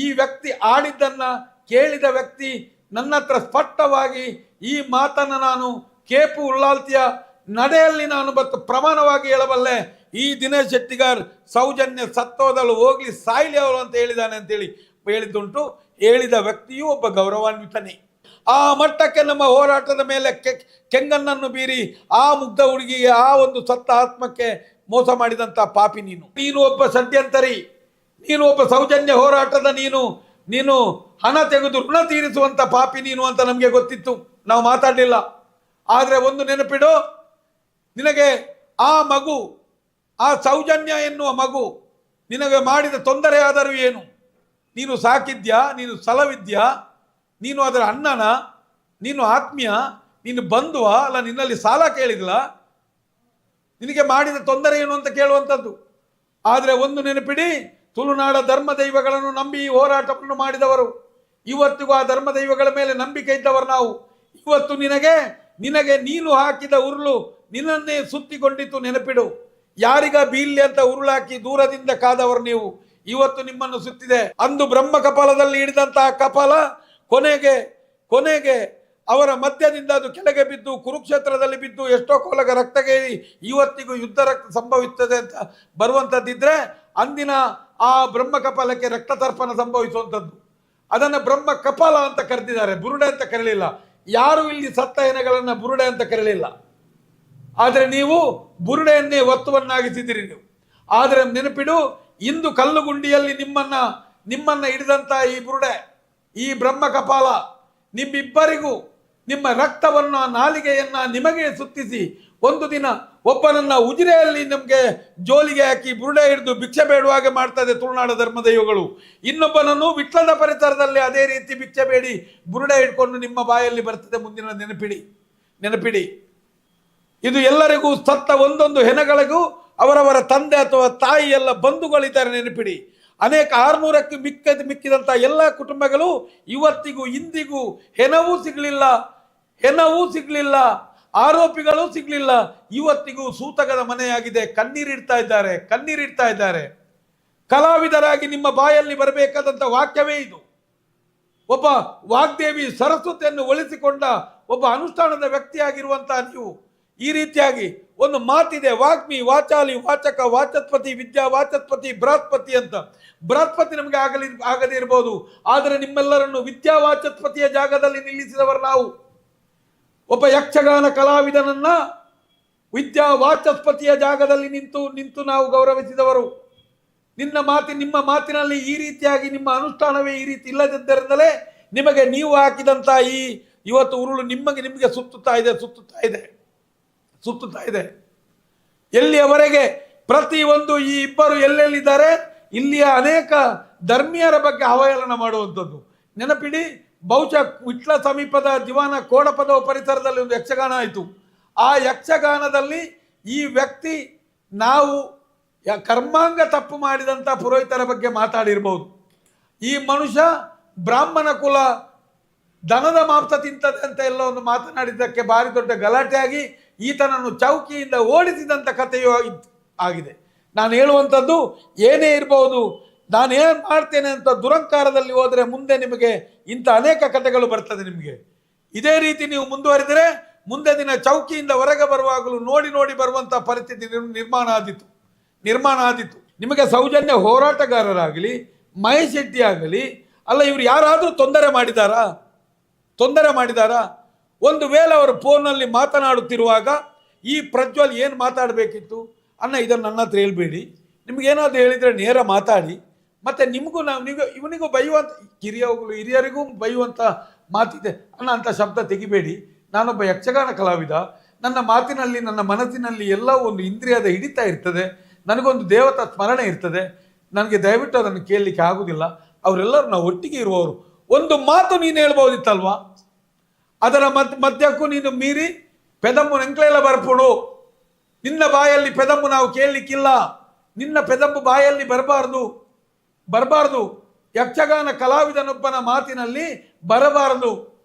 ಈ ವ್ಯಕ್ತಿ ಆಡಿದ್ದನ್ನ ಕೇಳಿದ ವ್ಯಕ್ತಿ ನನ್ನ ಹತ್ರ ಸ್ಪಷ್ಟವಾಗಿ ಈ ಮಾತನ್ನು ನಾನು ಕೇಪು ಉಳ್ಳಾಲ್ತಿಯ ನಡೆಯಲ್ಲಿ ನಾನು ಪ್ರಮಾಣವಾಗಿ ಹೇಳಬಲ್ಲೆ. ಈ ದಿನೇಶ್ ಶೆಟ್ಟಿಗಾರ್ ಸೌಜನ್ಯ ಸತ್ತೋದಳು, ಹೋಗ್ಲಿ ಸಾಯ್ಲಿ ಅವಳು ಅಂತ ಹೇಳಿದ್ದಾನೆ ಅಂತೇಳಿ ಹೇಳಿದ್ದುಂಟು. ಹೇಳಿದ ವ್ಯಕ್ತಿಯೂ ಒಬ್ಬ ಗೌರವಾನ್ವಿತನೇ. ಆ ಮಟ್ಟಕ್ಕೆ ನಮ್ಮ ಹೋರಾಟದ ಮೇಲೆ ಕೆಂಗನ್ನನ್ನು ಬೀರಿ ಆ ಮುಗ್ಧ ಹುಡುಗಿಗೆ, ಆ ಒಂದು ಸತ್ತ ಆತ್ಮಕ್ಕೆ ಮೋಸ ಮಾಡಿದಂಥ ಪಾಪಿ ನೀನು ಒಬ್ಬ ಷಡ್ಯಂತರಿ, ನೀನು ಒಬ್ಬ ಸೌಜನ್ಯ ಹೋರಾಟದ ನೀನು ಹಣ ತೆಗೆದು ಋಣ ತೀರಿಸುವಂಥ ಪಾಪಿ ನೀನು ಅಂತ ನಮಗೆ ಗೊತ್ತಿತ್ತು, ನಾವು ಮಾತಾಡಲಿಲ್ಲ. ಆದರೆ ಒಂದು ನೆನಪಿಡು, ನಿನಗೆ ಆ ಮಗು, ಆ ಸೌಜನ್ಯ ಎನ್ನುವ ಮಗು ನಿನಗೆ ಮಾಡಿದ ತೊಂದರೆ ಆದರೂ ಏನು? ನೀನು ಸಾಕಿದ್ಯಾ? ನೀನು ಸಲವಿದ್ಯಾ? ನೀನು ಅದರ ಅಣ್ಣನ? ನೀನು ಆತ್ಮೀಯ? ನೀನು ಬಂಧುವ? ಅಲ್ಲ, ನಿನ್ನಲ್ಲಿ ಸಾಲ ಕೇಳಿದ್ಲ? ನಿನಗೆ ಮಾಡಿದ ತೊಂದರೆ ಏನು ಅಂತ ಕೇಳುವಂಥದ್ದು. ಆದರೆ ಒಂದು ನೆನಪಿಡಿ, ತುಳುನಾಡ ಧರ್ಮ ದೈವಗಳನ್ನು ನಂಬಿ ಈ ಹೋರಾಟವನ್ನು ಮಾಡಿದವರು, ಇವತ್ತಿಗೂ ಆ ಧರ್ಮ ದೈವಗಳ ಮೇಲೆ ನಂಬಿಕೆ ಇದ್ದವರು ನಾವು. ಇವತ್ತು ನಿನಗೆ ನೀನು ಹಾಕಿದ ಉರುಳು ನಿನ್ನನ್ನೇ ಸುತ್ತಿಕೊಂಡಿತ್ತು, ನೆನಪಿಡು. ಯಾರಿಗ ಬೀಳ್ಲಿ ಅಂತ ಉರುಳಾಕಿ ದೂರದಿಂದ ಕಾದವರು ನೀವು, ಇವತ್ತು ನಿಮ್ಮನ್ನು ಸುತ್ತಿದೆ. ಅಂದು ಬ್ರಹ್ಮ ಕಪಾಲದಲ್ಲಿ ಹಿಡಿದಂತಹ ಕಪಾಲ ಕೊನೆಗೆ ಅವರ ಮಧ್ಯದಿಂದ ಅದು ಕೆಳಗೆ ಬಿದ್ದು, ಕುರುಕ್ಷೇತ್ರದಲ್ಲಿ ಬಿದ್ದು ಎಷ್ಟೋ ಕೊಲಗ ರಕ್ತಗೇರಿ ಇವತ್ತಿಗೂ ಯುದ್ಧ ರಕ್ತ ಸಂಭವಿಸ್ತದೆ ಅಂತ ಬರುವಂಥದ್ದಿದ್ರೆ, ಅಂದಿನ ಆ ಬ್ರಹ್ಮ ಕಪಾಲಕ್ಕೆ ರಕ್ತತರ್ಪಣ ಸಂಭವಿಸುವಂಥದ್ದು. ಅದನ್ನು ಬ್ರಹ್ಮ ಕಪಾಲ ಅಂತ ಕರೆದಿದ್ದಾರೆ, ಬುರುಡೆ ಅಂತ ಕರೆಯಲಿಲ್ಲ. ಯಾರು ಇಲ್ಲಿ ಸತ್ತ ಹೆಣಗಳನ್ನು ಬುರುಡೆ ಅಂತ ಕರೆಯಲಿಲ್ಲ. ಆದರೆ ನೀವು ಬುರುಡೆಯನ್ನೇ ವಸ್ತುವನ್ನಾಗಿಸಿದಿರಿ ನೀವು. ಆದರೆ ನೆನಪಿಡು, ಇಂದು ಕಲ್ಲುಗುಂಡಿಯಲ್ಲಿ ನಿಮ್ಮನ್ನ ಹಿಡಿದಂತ ಈ ಬುರುಡೆ, ಈ ಬ್ರಹ್ಮ ಕಪಾಲ ನಿಮ್ಮಿಬ್ಬರಿಗೂ ನಿಮ್ಮ ರಕ್ತವನ್ನ, ನಾಲಿಗೆಯನ್ನ ನಿಮಗೆ ಸುತ್ತಿಸಿ ಒಂದು ದಿನ ಒಬ್ಬನನ್ನ ಉಜಿರೆಯಲ್ಲಿ ನಮಗೆ ಜೋಲಿಗೆ ಹಾಕಿ ಬುರುಡೆ ಹಿಡಿದು ಭಿಕ್ಷೆ ಬೇಡುವಾಗೆ ಮಾಡ್ತದೆ ತುಳುನಾಡ ಧರ್ಮದೈವಗಳು. ಇನ್ನೊಬ್ಬನನ್ನು ವಿಟ್ಲದ ಪರಿಸರದಲ್ಲಿ ಅದೇ ರೀತಿ ಭಿಕ್ಷೆ ಬೇಡಿ ಬುರುಡೆ ಹಿಡ್ಕೊಂಡು ನಿಮ್ಮ ಬಾಯಲ್ಲಿ ಬರ್ತದೆ ಮುಂದಿನ ನೆನಪಿಡಿ. ಇದು ಎಲ್ಲರಿಗೂ ಸತ್ತ ಒಂದೊಂದು ಹೆಣಗಳಿಗೂ ಅವರವರ ತಂದೆ ಅಥವಾ ತಾಯಿ ಎಲ್ಲ ಬಂಧುಗಳಿದ್ದಾರೆ, ನೆನಪಿಡಿ. ಅನೇಕ 600ಕ್ಕೂ ಮಿಕ್ಕಿದಂಥ ಎಲ್ಲ ಕುಟುಂಬಗಳು ಇವತ್ತಿಗೂ ಇಂದಿಗೂ ಹೆಣವೂ ಸಿಗಲಿಲ್ಲ, ಆರೋಪಿಗಳು ಸಿಗಲಿಲ್ಲ. ಇವತ್ತಿಗೂ ಸೂತಕದ ಮನೆಯಾಗಿದೆ. ಕಣ್ಣೀರಿಡ್ತಾ ಇದ್ದಾರೆ. ಕಲಾವಿದರಾಗಿ ನಿಮ್ಮ ಬಾಯಲ್ಲಿ ಬರಬೇಕಾದಂಥ ವಾಕ್ಯವೇ ಇದು. ಒಬ್ಬ ವಾಗ್ದೇವಿ ಸರಸ್ವತಿಯನ್ನು ಒಲಿಸಿಕೊಂಡ ಒಬ್ಬ ಅನುಷ್ಠಾನದ ವ್ಯಕ್ತಿಯಾಗಿರುವಂತಹ ನೀವು ಈ ರೀತಿಯಾಗಿ ಒಂದು ಮಾತಿದೆ, ವಾಗ್ಮಿ, ವಾಚಾಲಿ, ವಾಚಕ, ವಾಚಸ್ಪತಿ, ವಿದ್ಯಾ ವಾಚಸ್ಪತಿ, ಬೃಹಸ್ಪತಿ ಅಂತ. ಬೃಹಸ್ಪತಿ ನಮಗೆ ಆಗದೇ ಇರಬಹುದು, ಆದರೆ ನಿಮ್ಮೆಲ್ಲರನ್ನು ವಿದ್ಯಾ ವಾಚಸ್ಪತಿಯ ಜಾಗದಲ್ಲಿ ನಿಲ್ಲಿಸಿದವರು ನಾವು. ಒಬ್ಬ ಯಕ್ಷಗಾನ ಕಲಾವಿದನನ್ನ ವಿದ್ಯಾ ವಾಚಸ್ಪತಿಯ ಜಾಗದಲ್ಲಿ ನಿಂತು ನಾವು ಗೌರವಿಸಿದವರು. ನಿಮ್ಮ ಮಾತಿನಲ್ಲಿ ಈ ರೀತಿಯಾಗಿ ನಿಮ್ಮ ಅನುಷ್ಠಾನವೇ ಈ ರೀತಿ ಇಲ್ಲದಿದ್ದರಿಂದಲೇ ನಿಮಗೆ ನೀವು ಹಾಕಿದಂತ ಈ ಇವತ್ತು ಉರುಳು ನಿಮಗೆ ಸುತ್ತುತ್ತಾ ಇದೆ. ಎಲ್ಲಿಯವರೆಗೆ ಪ್ರತಿಯೊಂದು ಈ ಇಬ್ಬರು ಎಲ್ಲೆಲ್ಲಿದ್ದಾರೆ, ಇಲ್ಲಿಯ ಅನೇಕ ಧರ್ಮೀಯರ ಬಗ್ಗೆ ಅವಹೇಳನ ಮಾಡುವಂಥದ್ದು. ನೆನಪಿಡಿ, ಬಹುಶಃ ವಿಟ್ಲ ಸಮೀಪದ ದಿವಾನ ಕೋಡಪದ ಪರಿಸರದಲ್ಲಿ ಒಂದು ಯಕ್ಷಗಾನ ಆಯಿತು. ಆ ಯಕ್ಷಗಾನದಲ್ಲಿ ಈ ವ್ಯಕ್ತಿ ನಾವು ಕರ್ಮಾಂಗ ತಪ್ಪು ಮಾಡಿದಂಥ ಪುರೋಹಿತರ ಬಗ್ಗೆ ಮಾತಾಡಿರ್ಬೋದು. ಈ ಮನುಷ್ಯ ಬ್ರಾಹ್ಮಣ ಕುಲ ದನದ ಮಾಂಸ ತಿಂತದೆ ಅಂತ ಎಲ್ಲ ಒಂದು ಮಾತನಾಡಿದ್ದಕ್ಕೆ ಭಾರಿ ದೊಡ್ಡ ಗಲಾಟೆಯಾಗಿ ಈತನನ್ನು ಚೌಕಿಯಿಂದ ಓಡಿಸಿದಂಥ ಕಥೆಯೂ ಆಗಿದೆ. ನಾನು ಹೇಳುವಂಥದ್ದು ಏನೇ ಇರಬಹುದು, ನಾನೇನು ಮಾಡ್ತೇನೆ ಅಂತ ದುರಂಕಾರದಲ್ಲಿ ಹೋದರೆ ಮುಂದೆ ನಿಮಗೆ ಇಂಥ ಅನೇಕ ಕಥೆಗಳು ಬರ್ತದೆ. ನಿಮಗೆ ಇದೇ ರೀತಿ ನೀವು ಮುಂದುವರಿದರೆ ಮುಂದೆ ದಿನ ಚೌಕಿಯಿಂದ ಹೊರಗೆ ಬರುವಾಗಲೂ ನೋಡಿ ಬರುವಂಥ ಪರಿಸ್ಥಿತಿ ನಿರ್ಮಾಣ ಆದಿತ್ತು. ನಿಮಗೆ ಸೌಜನ್ಯ ಹೋರಾಟಗಾರರಾಗಲಿ, ಮಹೇಶ್ ಶೆಟ್ಟಿ ಆಗಲಿ, ಅಲ್ಲ ಇವರು ಯಾರಾದರೂ ತೊಂದರೆ ಮಾಡಿದಾರಾ? ಒಂದು ವೇಳೆ ಅವರು ಫೋನಲ್ಲಿ ಮಾತನಾಡುತ್ತಿರುವಾಗ ಈ ಪ್ರಜ್ವಲ್ ಏನು ಮಾತಾಡಬೇಕಿತ್ತು ಅನ್ನ, ಇದನ್ನು ನನ್ನ ಹತ್ರ ಹೇಳ್ಬೇಡಿ, ನಿಮಗೇನಾದರೂ ಹೇಳಿದರೆ ನೇರ ಮಾತಾಡಿ. ಮತ್ತು ಇವನಿಗೂ ಬೈಯುವಂಥ ಹಿರಿಯರಿಗೂ ಬೈಯುವಂಥ ಮಾತಿದೆ ಅನ್ನ ಅಂತ ಶಬ್ದ ತೆಗಿಬೇಡಿ. ನಾನೊಬ್ಬ ಯಕ್ಷಗಾನ ಕಲಾವಿದ, ನನ್ನ ಮಾತಿನಲ್ಲಿ ನನ್ನ ಮನಸ್ಸಿನಲ್ಲಿ ಎಲ್ಲ ಒಂದು ಇಂದ್ರಿಯದ ಹಿಡಿತಾ ಇರ್ತದೆ, ನನಗೊಂದು ದೇವತಾ ಸ್ಮರಣೆ ಇರ್ತದೆ. ನನಗೆ ದಯವಿಟ್ಟು ಅದನ್ನು ಕೇಳಲಿಕ್ಕೆ ಆಗುವುದಿಲ್ಲ. ಅವರೆಲ್ಲರೂ ನಾವು ಒಟ್ಟಿಗೆ ಇರುವವರು. ಒಂದು ಮಾತು ನೀನು ಹೇಳ್ಬೋದಿತ್ತಲ್ವಾ? ಅದರ ಮಧ್ಯಕ್ಕೂ ನೀನು ಮೀರಿ ಪೆದಮ್ಮು ನೆಂಕ್ಲೆಲ್ಲ ಬರ್ಪುಡು, ನಿನ್ನ ಬಾಯಲ್ಲಿ ಪೆದಮ್ಮು ನಾವು ಕೇಳಲಿಕ್ಕಿಲ್ಲ, ನಿನ್ನ ಪೆದಮ್ಮು ಬಾಯಲ್ಲಿ ಬರಬಾರ್ದು. ಯಕ್ಷಗಾನ ಕಲಾವಿದನೊಬ್ಬನ ಮಾತಿನಲ್ಲಿ ಬರಬಾರದು.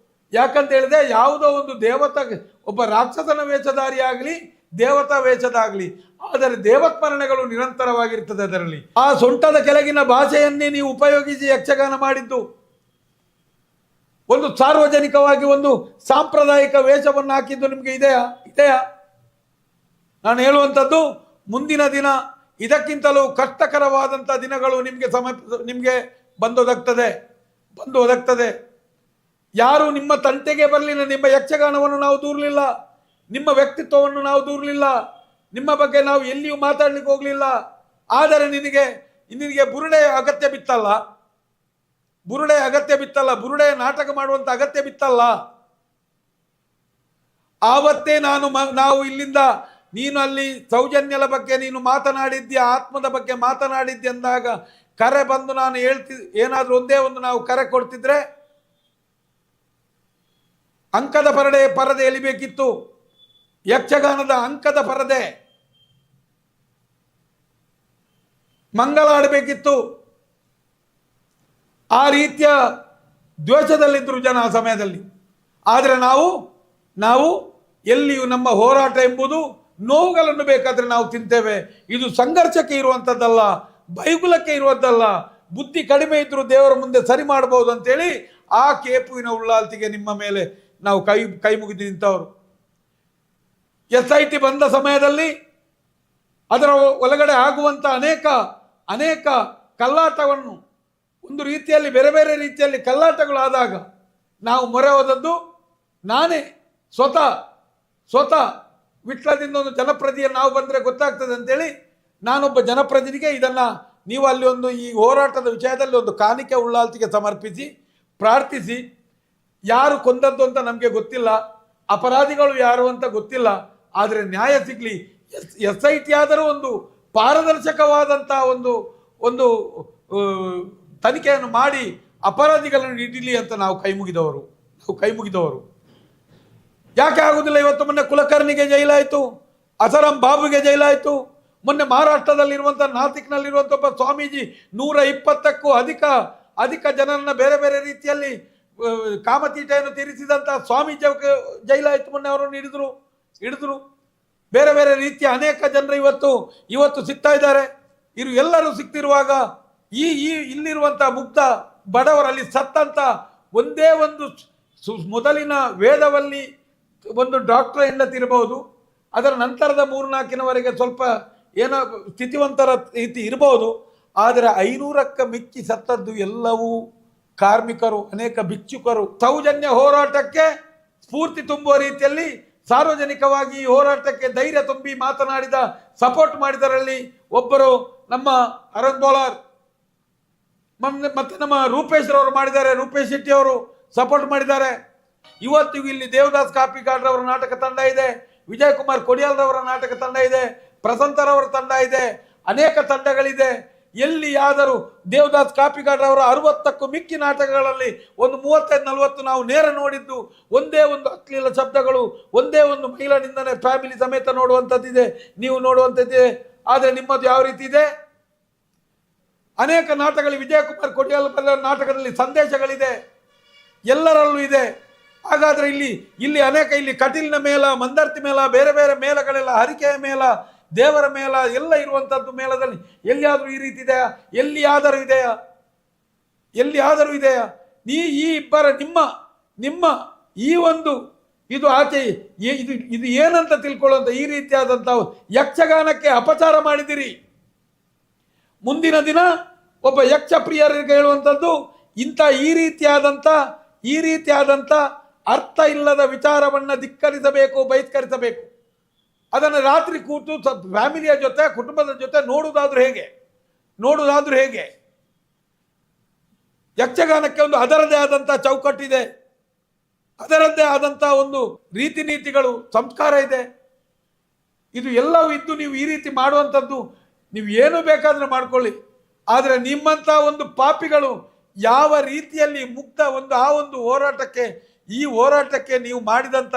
ಯಾಕಂತ ಹೇಳಿದ್ರೆ ಯಾವುದೋ ಒಂದು ಒಬ್ಬ ರಾಕ್ಷಸನ ವೇಷಧಾರಿಯಾಗಲಿ, ದೇವತಾ ವೇಷದಾಗಲಿ, ಆದರೆ ದೇವಸ್ಮರಣೆಗಳು ನಿರಂತರವಾಗಿರ್ತದೆ ಅದರಲ್ಲಿ. ಆ ಸೊಂಟದ ಕೆಳಗಿನ ಭಾಷೆಯನ್ನೇ ನೀವು ಉಪಯೋಗಿಸಿ ಯಕ್ಷಗಾನ ಮಾಡಿದ್ದು. ಒಂದು ಸಾರ್ವಜನಿಕವಾಗಿ ಒಂದು ಸಾಂಪ್ರದಾಯಿಕ ವೇಷವನ್ನು ಹಾಕಿದ್ದು ನಿಮಗೆ ಇದೆಯಾ? ನಾನು ಹೇಳುವಂಥದ್ದು, ಮುಂದಿನ ದಿನ ಇದಕ್ಕಿಂತಲೂ ಕಷ್ಟಕರವಾದಂಥ ದಿನಗಳು ನಿಮಗೆ ಬಂದು ಒದಗ್ತದೆ. ಯಾರು ನಿಮ್ಮ ತಂಟೆಗೆ ಬರಲಿಲ್ಲ, ನಿಮ್ಮ ಯಕ್ಷಗಾನವನ್ನು ನಾವು ದೂರಲಿಲ್ಲ, ನಿಮ್ಮ ವ್ಯಕ್ತಿತ್ವವನ್ನು ನಾವು ದೂರಲಿಲ್ಲ, ನಿಮ್ಮ ಬಗ್ಗೆ ನಾವು ಎಲ್ಲಿಯೂ ಮಾತಾಡ್ಲಿಕ್ಕೆ ಹೋಗಲಿಲ್ಲ. ಆದರೆ ನಿನಗೆ ಬುರುಡೆ ಅಗತ್ಯ ಬಿತ್ತಲ್ಲ, ಬುರುಡೆ ನಾಟಕ ಮಾಡುವಂಥ ಅಗತ್ಯ ಬಿತ್ತಲ್ಲ. ಆವತ್ತೇ ನಾವು ಇಲ್ಲಿಂದ ನೀನು ಅಲ್ಲಿ ಸೌಜನ್ಯದ ಬಗ್ಗೆ ನೀನು ಮಾತನಾಡಿದ್ಯಾ, ಆತ್ಮದ ಬಗ್ಗೆ ಮಾತನಾಡಿದ್ದೆ ಅಂದಾಗ ಕರೆ ಬಂದು ನಾನು ಏನಾದರೂ ಒಂದೇ ಒಂದು ನಾವು ಕರೆ ಕೊಡ್ತಿದ್ರೆ ಅಂಕದ ಪರದೆ ಎಳಿಬೇಕಿತ್ತು. ಯಕ್ಷಗಾನದ ಅಂಕದ ಪರದೆ ಮಂಗಳಾಡಬೇಕಿತ್ತು. ಆ ರೀತಿಯ ದ್ವೇಷದಲ್ಲಿದ್ದರು ಜನ ಆ ಸಮಯದಲ್ಲಿ. ಆದರೆ ನಾವು ಎಲ್ಲಿಯೂ ನಮ್ಮ ಹೋರಾಟ ಎಂಬುದು ನೋವುಗಳನ್ನು ಬೇಕಾದರೆ ನಾವು ತಿಂತೇವೆ. ಇದು ಸಂಘರ್ಷಕ್ಕೆ ಇರುವಂಥದ್ದಲ್ಲ, ಬೈಗುಲಕ್ಕೆ ಇರುವಂಥದ್ದಲ್ಲ. ಬುದ್ಧಿ ಕಡಿಮೆ ಇದ್ದರೂ ದೇವರ ಮುಂದೆ ಸರಿ ಮಾಡಬಹುದು ಅಂತೇಳಿ ಆ ಕೇಪುವಿನ ಉಳ್ಳಾಲ್ತಿಗೆ ನಿಮ್ಮ ಮೇಲೆ ನಾವು ಕೈ ಮುಗಿದು ನಿಂತವರು. SIT ಬಂದ ಸಮಯದಲ್ಲಿ ಅದರ ಒಳಗಡೆ ಆಗುವಂಥ ಅನೇಕ ಕಲ್ಲಾಟವನ್ನು ಒಂದು ರೀತಿಯಲ್ಲಿ ಬೇರೆ ಬೇರೆ ರೀತಿಯಲ್ಲಿ ಕಲ್ಲಾಟಗಳಾದಾಗ ನಾವು ಮೊರೆ ಹೋದದ್ದು ನಾನೇ ಸ್ವತಃ ವಿಟ್ಲದಿಂದ ಒಂದು ಜನಪ್ರತಿನಿಧಿಯನ್ನು ನಾವು ಬಂದರೆ ಗೊತ್ತಾಗ್ತದೆ ಅಂತೇಳಿ ನಾನೊಬ್ಬ ಜನಪ್ರತಿನಿಧಿಗೆ ಇದನ್ನು ನೀವು ಅಲ್ಲಿ ಒಂದು ಈ ಹೋರಾಟದ ವಿಷಯದಲ್ಲಿ ಒಂದು ಕಾಣಿಕೆ ಉಳ್ಳಾಲ್ತಿಗೆ ಸಮರ್ಪಿಸಿ ಪ್ರಾರ್ಥಿಸಿ, ಯಾರು ಕೊಂದದ್ದು ಅಂತ ನಮಗೆ ಗೊತ್ತಿಲ್ಲ, ಅಪರಾಧಿಗಳು ಯಾರು ಅಂತ ಗೊತ್ತಿಲ್ಲ, ಆದರೆ ನ್ಯಾಯ ಸಿಗಲಿ, SIT ಆದರೂ ಒಂದು ಪಾರದರ್ಶಕವಾದಂಥ ಒಂದು ತನಿಖೆಯನ್ನು ಮಾಡಿ ಅಪರಾಧಿಗಳನ್ನು ಹಿಡಿಲಿ ಅಂತ ನಾವು ಕೈ ಮುಗಿದವರು. ಯಾಕೆ ಆಗುದಿಲ್ಲ? ಇವತ್ತು ಮೊನ್ನೆ ಕುಲಕರ್ಣಿಗೆ ಜೈಲಾಯಿತು, ಅಸರಂ ಬಾಬುಗೆ ಜೈಲಾಯಿತು, ಮೊನ್ನೆ ಮಹಾರಾಷ್ಟ್ರದಲ್ಲಿರುವಂಥ ನಾಸಿಕ್ನಲ್ಲಿರುವಂಥ ಒಬ್ಬ ಸ್ವಾಮೀಜಿ 120ಕ್ಕೂ ಅಧಿಕ ಜನರನ್ನ ಬೇರೆ ಬೇರೆ ರೀತಿಯಲ್ಲಿ ಕಾಮತೀಟೆಯನ್ನು ತೀರಿಸಿದಂಥ ಸ್ವಾಮೀಜಿ ಜೈಲಾಯಿತು, ಮೊನ್ನೆ ಅವರನ್ನು ಹಿಡಿದ್ರು. ಬೇರೆ ಬೇರೆ ರೀತಿಯ ಅನೇಕ ಜನರು ಇವತ್ತು ಸಿಗ್ತಾ ಇದ್ದಾರೆ. ಎಲ್ಲರೂ ಸಿಗ್ತಿರುವಾಗ ಈ ಇಲ್ಲಿರುವಂಥ ಮುಗ್ಧ ಬಡವರಲ್ಲಿ ಸತ್ತಂತ ಒಂದೇ ಒಂದು ಮೊದಲಿನ ವೇದವಲ್ಲಿ ಒಂದು ಡಾಕ್ಟರ್ ಹೆಂಡತಿರಬಹುದು, ಅದರ ನಂತರದ 3-4ವರೆಗೆ ಸ್ವಲ್ಪ ಏನೋ ಸ್ಥಿತಿವಂತರ ರೀತಿ ಇರಬಹುದು, ಆದರೆ 500ಕ್ಕೆ ಮಿಕ್ಕಿ ಸತ್ತದ್ದು ಎಲ್ಲವೂ ಕಾರ್ಮಿಕರು, ಅನೇಕ ಭಿಕ್ಷುಕರು. ಸೌಜನ್ಯ ಹೋರಾಟಕ್ಕೆ ಸ್ಫೂರ್ತಿ ತುಂಬುವ ರೀತಿಯಲ್ಲಿ ಸಾರ್ವಜನಿಕವಾಗಿ ಈ ಹೋರಾಟಕ್ಕೆ ಧೈರ್ಯ ತುಂಬಿ ಮಾತನಾಡಿದ, ಸಪೋರ್ಟ್ ಮಾಡಿದರಲ್ಲಿ ಒಬ್ಬರು ನಮ್ಮ ಅರುಣ್ ಬೋಲಾರ್, ಮತ್ತೆ ನಮ್ಮ ರೂಪೇಶ್ ರವರು ಮಾಡಿದ್ದಾರೆ, ರೂಪೇಶ್ ಶೆಟ್ಟಿ ಅವರು ಸಪೋರ್ಟ್ ಮಾಡಿದ್ದಾರೆ. ಇವತ್ತಿಗೂ ಇಲ್ಲಿ ದೇವದಾಸ್ ಕಾಪಿಕಾಡ್ರವರ ನಾಟಕ ತಂಡ ಇದೆ, ವಿಜಯ್ ಕುಮಾರ್ ಕೊಡಿಯಾಲ್ರವರ ನಾಟಕ ತಂಡ ಇದೆ, ಪ್ರಸಂತರವರ ತಂಡ ಇದೆ, ಅನೇಕ ತಂಡಗಳಿದೆ. ಎಲ್ಲಿಯಾದರೂ ದೇವದಾಸ್ ಕಾಪಿಕಾಡ್ರವರ 60ಕ್ಕೂ ಮಿಕ್ಕಿ ನಾಟಕಗಳಲ್ಲಿ ಒಂದು 35-40 ನಾವು ನೇರ ನೋಡಿದ್ದು, ಒಂದೇ ಒಂದು ಅಶ್ಲೀಲ ಶಬ್ದಗಳು, ಒಂದೇ ಒಂದು ಮಹಿಳಾ ನಿಂದನೆ ಫ್ಯಾಮಿಲಿ ಸಮೇತ ನೋಡುವಂಥದ್ದಿದೆ, ನೀವು ನೋಡುವಂಥದ್ದಿದೆ. ಆದರೆ ನಿಮ್ಮದು ಯಾವ ರೀತಿ ಇದೆ? ಅನೇಕ ನಾಟಕಗಳು ವಿಜಯ್ ಕುಮಾರ್ ಕೊಡಿಯಾಲ್ ನಾಟಕದಲ್ಲಿ ಸಂದೇಶಗಳಿದೆ, ಎಲ್ಲರಲ್ಲೂ ಇದೆ. ಹಾಗಾದರೆ ಇಲ್ಲಿ ಅನೇಕ ಕಟೀಲಿನ ಮೇಳ, ಮಂದರ್ತಿ ಮೇಳ, ಬೇರೆ ಬೇರೆ ಮೇಳಗಳೆಲ್ಲ, ಹರಿಕೆಯ ಮೇಳ, ದೇವರ ಮೇಳ ಎಲ್ಲ ಇರುವಂಥದ್ದು ಮೇಳದಲ್ಲಿ ಎಲ್ಲಿಯಾದರೂ ಈ ರೀತಿ ಇದೆಯಾ? ಎಲ್ಲಿಯಾದರೂ ಇದೆಯಾ? ಈ ಇಬ್ಬರ ನಿಮ್ಮ ಈ ಒಂದು ಇದು ಆಚೆ ಇದು ಏನಂತ ತಿಳ್ಕೊಳ್ಳುವಂಥ ಈ ರೀತಿಯಾದಂಥ ಯಕ್ಷಗಾನಕ್ಕೆ ಅಪಚಾರ ಮಾಡಿದಿರಿ. ಮುಂದಿನ ದಿನ ಒಬ್ಬ ಯಕ್ಷ ಪ್ರಿಯರಿಗೆ ಹೇಳುವಂಥದ್ದು ಇಂಥ ಈ ರೀತಿಯಾದಂಥ ಅರ್ಥ ಇಲ್ಲದ ವಿಚಾರವನ್ನು ಧಿಕ್ಕರಿಸಬೇಕು, ಬಹಿಷ್ಕರಿಸಬೇಕು. ಅದನ್ನು ರಾತ್ರಿ ಕೂತು ಫ್ಯಾಮಿಲಿಯ ಜೊತೆ, ಕುಟುಂಬದ ಜೊತೆ ನೋಡುವುದಾದ್ರೂ ಹೇಗೆ? ಯಕ್ಷಗಾನಕ್ಕೆ ಒಂದು ಅದರದೇ ಆದಂಥ ಚೌಕಟ್ಟಿದೆ, ಅದರದ್ದೇ ಆದಂಥ ಒಂದು ರೀತಿ ನೀತಿಗಳು, ಸಂಸ್ಕಾರ ಇದೆ. ಇದು ಎಲ್ಲವೂ ಇದ್ದು ನೀವು ಈ ರೀತಿ ಮಾಡುವಂಥದ್ದು, ನೀವು ಏನು ಬೇಕಾದರೂ ಮಾಡ್ಕೊಳ್ಳಿ, ಆದರೆ ನಿಮ್ಮಂಥ ಒಂದು ಪಾಪಿಗಳು ಯಾವ ರೀತಿಯಲ್ಲಿ ಮುಕ್ತ ಆ ಒಂದು ಹೋರಾಟಕ್ಕೆ ನೀವು ಮಾಡಿದಂಥ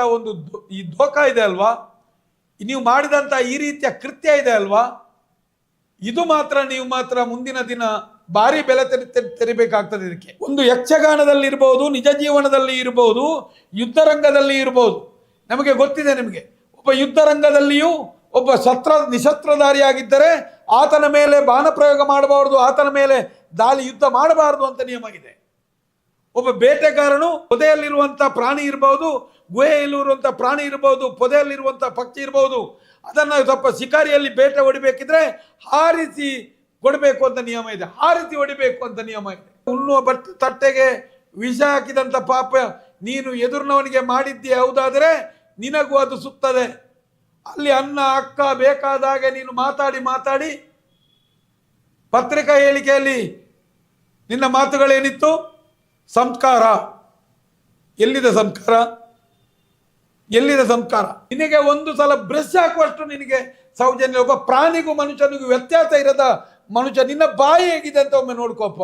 ಈ ಧೋಖ ಇದೆ ಅಲ್ವಾ, ನೀವು ಮಾಡಿದಂಥ ಈ ರೀತಿಯ ಕೃತ್ಯ ಇದೆ ಅಲ್ವಾ, ಇದು ನೀವು ಮಾತ್ರ ಮುಂದಿನ ದಿನ ಭಾರಿ ಬೆಲೆ ತೆರಿಬೇಕಾಗ್ತದೆ. ಇದಕ್ಕೆ ಒಂದು ಯಕ್ಷಗಾನದಲ್ಲಿ ಇರಬಹುದು, ನಿಜ ಜೀವನದಲ್ಲಿ ಇರಬಹುದು, ಯುದ್ಧರಂಗದಲ್ಲಿ ಇರಬಹುದು. ನಮಗೆ ಗೊತ್ತಿದೆ, ನಿಮಗೆ ಒಬ್ಬ ಯುದ್ಧರಂಗದಲ್ಲಿಯೂ ಒಬ್ಬ ನಿಶಸ್ತ್ರಧಾರಿಯಾಗಿದ್ದರೆ ಆತನ ಮೇಲೆ ಬಾಣ ಪ್ರಯೋಗ ಮಾಡಬಾರದು, ಆತನ ಮೇಲೆ ಯುದ್ಧ ಮಾಡಬಾರದು ಅಂತ ನಿಯಮ ಇದೆ. ಒಬ್ಬ ಬೇಟೆಗಾರನು ಪೊದೆಯಲ್ಲಿರುವಂಥ ಪ್ರಾಣಿ ಇರಬಹುದು, ಗುಹೆಯಲ್ಲಿರುವಂಥ ಪ್ರಾಣಿ ಇರಬಹುದು, ಪೊದೆಯಲ್ಲಿರುವಂಥ ಪಕ್ಷಿ ಇರಬಹುದು, ಅದನ್ನು ಸ್ವಲ್ಪ ಶಿಕಾರಿಯಲ್ಲಿ ಬೇಟೆ ಹೊಡಿಬೇಕಿದ್ರೆ ಹಾರಿಸಿ ಕೊಡಬೇಕು ಅಂತ ನಿಯಮ ಇದೆ, ಹಾರಿಸಿ ಹೊಡಿಬೇಕು ಅಂತ ನಿಯಮ ಇದೆ. ಉಣ್ಣುವ ತಟ್ಟೆಗೆ ವಿಷ ಹಾಕಿದಂಥ ಪಾಪ ನೀನು ಎದುರಿನವನಿಗೆ ಮಾಡಿದ್ದೇ ಹೌದಾದರೆ ನಿನಗೂ ಅದು ಸುತ್ತದೆ. ಅಲ್ಲಿ ಅನ್ನ ಅಕ್ಕ ಬೇಕಾದಾಗೆ ನೀನು ಮಾತಾಡಿ ಪತ್ರಿಕಾ ಹೇಳಿಕೆಯಲ್ಲಿ ನಿನ್ನ ಮಾತುಗಳೇನಿತ್ತು? ಸಂಸ್ಕಾರ ಎಲ್ಲಿದೆ? ಸಂಸ್ಕಾರ ನಿನಗೆ ಒಂದು ಸಲ ಬ್ರಷ್ ಹಾಕುವಷ್ಟು ನಿನಗೆ ಸೌಜನ್ಯ. ಒಬ್ಬ ಪ್ರಾಣಿಗೂ ಮನುಷ್ಯನಿಗೂ ವ್ಯತ್ಯಾಸ ಇರದ ಮನುಷ್ಯ, ನಿನ್ನ ಬಾಯಿ ಹೇಗಿದೆ ಅಂತ ಒಮ್ಮೆ ನೋಡ್ಕೋಪ್ಪ.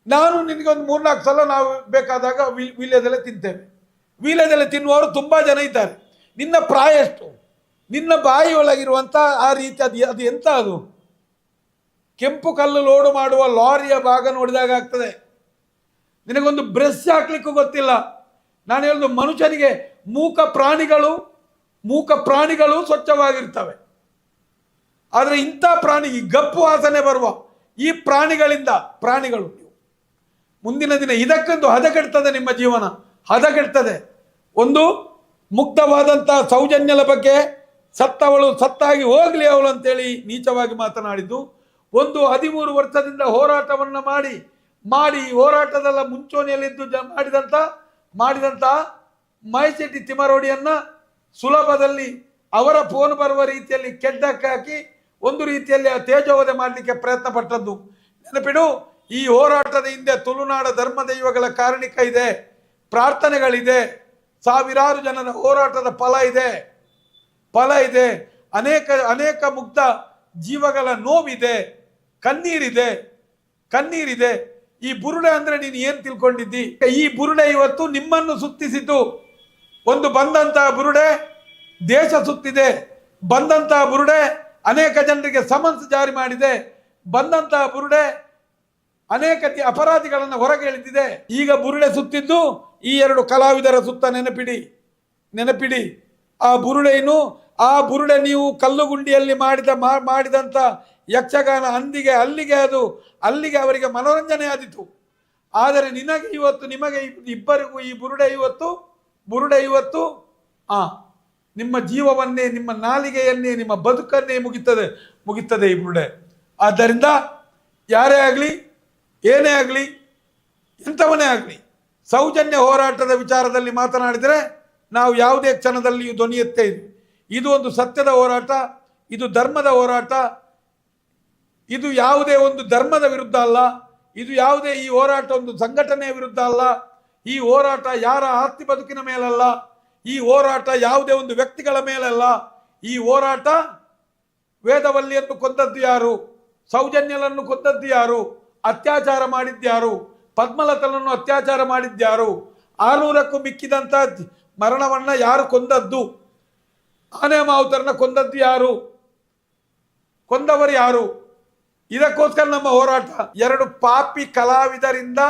ನಾನು ನಿನಗೆ ಒಂದು 3-4 ಸಲ ನಾವು ಬೇಕಾದಾಗ ವೀಳ್ಯದೆಲೆ ತಿಂತೇವೆ. ವೀಳ್ಯದೆಲೆ ತಿನ್ನುವವರು ತುಂಬಾ ಜನ ಇದ್ದಾರೆ. ನಿನ್ನ ಪ್ರಾಯ ಎಷ್ಟು? ನಿನ್ನ ಬಾಯಿ ಒಳಗಿರುವಂಥ ಆ ರೀತಿ ಅದು ಎಂತ? ಅದು ಕೆಂಪು ಕಲ್ಲು ಲೋಡು ಮಾಡುವ ಲಾರಿಯ ಭಾಗ ನೋಡಿದಾಗ ಆಗ್ತದೆ. ನಿನಗೊಂದು ಬ್ರಷ್ ಹಾಕ್ಲಿಕ್ಕೂ ಗೊತ್ತಿಲ್ಲ. ನಾನು ಹೇಳುದು, ಮನುಷ್ಯನಿಗೆ ಮೂಕ ಪ್ರಾಣಿಗಳು ಸ್ವಚ್ಛವಾಗಿರ್ತವೆ, ಆದರೆ ಇಂಥ ಪ್ರಾಣಿ, ಈ ಗಪ್ಪು ವಾಸನೆ ಬರುವ ಈ ಪ್ರಾಣಿಗಳು ಮುಂದಿನ ದಿನ ಇದಕ್ಕೊಂದು ಹದಗೆಡ್ತದೆ, ನಿಮ್ಮ ಜೀವನ ಹದಗೆಡ್ತದೆ. ಒಂದು ಮುಕ್ತವಾದಂಥ ಸೌಜನ್ಯದ ಬಗ್ಗೆ ಸತ್ತವಳು ಸತ್ತಾಗಿ ಹೋಗಲಿ ಅವಳು ಅಂತೇಳಿ ನೀಚವಾಗಿ ಮಾತನಾಡಿದ್ದು, ಒಂದು 13 ವರ್ಷದಿಂದ ಹೋರಾಟವನ್ನು ಮಾಡಿ ಹೋರಾಟದಲ್ಲ ಮುಂಚೂಣಿಯಲ್ಲಿದ್ದು ಮಾಡಿದಂತ ಮೈಸೆಟ್ಟಿ ತಿಮ್ಮರೋಡಿಯನ್ನ ಸುಲಭದಲ್ಲಿ ಅವರ ಫೋನ್ ಬರುವ ರೀತಿಯಲ್ಲಿ ಕೆಡ್ಡಕ್ಕೆ ಹಾಕಿ ಒಂದು ರೀತಿಯಲ್ಲಿ ಆ ತೇಜೋವಧೆ ಮಾಡಲಿಕ್ಕೆ ಪ್ರಯತ್ನ ಪಟ್ಟದ್ದು ನೆನಪಿಡು. ಈ ಹೋರಾಟದ ಹಿಂದೆ ತುಳುನಾಡ ಧರ್ಮ ದೈವಗಳ ಕಾರಣಿಕ ಇದೆ, ಪ್ರಾರ್ಥನೆಗಳಿದೆ, ಸಾವಿರಾರು ಜನರ ಹೋರಾಟದ ಫಲ ಇದೆ, ಅನೇಕ ಮುಗ್ಧ ಜೀವಗಳ ನೋವಿದೆ, ಕಣ್ಣೀರಿದೆ. ಈ ಬುರುಡೆ ಅಂದ್ರೆ ನೀನು ಏನ್ ತಿಳ್ಕೊಂಡಿದ್ದಿ? ಈ ಬುರುಡೆ ಇವತ್ತು ನಿಮ್ಮನ್ನು ಸುತ್ತಿಸಿತು. ಒಂದು ಬಂದಂತಹ ಬುರುಡೆ ದೇಶ ಸುತ್ತಿದೆ, ಬಂದಂತಹ ಬುರುಡೆ ಅನೇಕ ಜನರಿಗೆ ಸಮನ್ಸ್ ಜಾರಿ ಮಾಡಿದೆ, ಬಂದಂತಹ ಬುರುಡೆ ಅನೇಕ ಅಪರಾಧಿಗಳನ್ನು ಹೊರಗೆ ಎಳೆದಿದೆ. ಈಗ ಬುರುಡೆ ಸುತ್ತಿದ್ದು ಈ 2 ಕಲಾವಿದರ ಸುತ್ತ ನೆನಪಿಡಿ. ಆ ಬುರುಡೆ ನೀವು ಕಲ್ಲುಗುಂಡಿಯಲ್ಲಿ ಮಾಡಿದಂಥ ಯಕ್ಷಗಾನ ಅಲ್ಲಿಗೆ ಅವರಿಗೆ ಮನೋರಂಜನೆ ಆದಿತು. ಆದರೆ ನಿಮಗೆ ಇಬ್ಬರಿಗೂ ಈ ಬುರುಡೆ ಇವತ್ತು ನಿಮ್ಮ ಜೀವವನ್ನೇ, ನಿಮ್ಮ ನಾಲಿಗೆಯನ್ನೇ, ನಿಮ್ಮ ಬದುಕನ್ನೇ ಮುಗಿತ್ತದೆ ಈ ಬುರುಡೆ. ಆದ್ದರಿಂದ ಯಾರೇ ಆಗಲಿ, ಏನೇ ಆಗಲಿ, ಎಂಥವನೇ ಆಗಲಿ, ಸೌಜನ್ಯ ಹೋರಾಟದ ವಿಚಾರದಲ್ಲಿ ಮಾತನಾಡಿದರೆ ನಾವು ಯಾವುದೇ ಕ್ಷಣದಲ್ಲಿಯೂ ಧ್ವನಿ ಎತ್ತೇ ಇದ್ವಿ. ಇದು ಒಂದು ಸತ್ಯದ ಹೋರಾಟ, ಇದು ಧರ್ಮದ ಹೋರಾಟ, ಇದು ಯಾವುದೇ ಒಂದು ಧರ್ಮದ ವಿರುದ್ಧ ಅಲ್ಲ, ಇದು ಯಾವುದೇ ಈ ಹೋರಾಟ ಒಂದು ಸಂಘಟನೆಯ ವಿರುದ್ಧ ಅಲ್ಲ, ಈ ಹೋರಾಟ ಯಾರ ಆಸ್ತಿ ಬದುಕಿನ ಮೇಲಲ್ಲ, ಈ ಹೋರಾಟ ಯಾವುದೇ ಒಂದು ವ್ಯಕ್ತಿಗಳ ಮೇಲಲ್ಲ. ಈ ಹೋರಾಟ ವೇದವಲ್ಲಿಯನ್ನು ಕೊಂದದ್ದು ಯಾರು, ಸೌಜನ್ಯಲನ್ನು ಕೊಂದದ್ದು ಯಾರು, ಅತ್ಯಾಚಾರ ಮಾಡಿದ್ಯಾರು, ಪದ್ಮಲತನನ್ನು ಅತ್ಯಾಚಾರ ಮಾಡಿದ್ಯಾರು, 600ಕ್ಕೂ ಮಿಕ್ಕಿದಂಥ ಮರಣವನ್ನ ಯಾರು ಕೊಂದದ್ದು, ಆನೆ ಮಾವುತರನ್ನ ಕೊಂದವರು ಯಾರು? ಇದಕ್ಕೋಸ್ಕರ ನಮ್ಮ ಹೋರಾಟ. 2 ಪಾಪಿ ಕಲಾವಿದರಿಂದ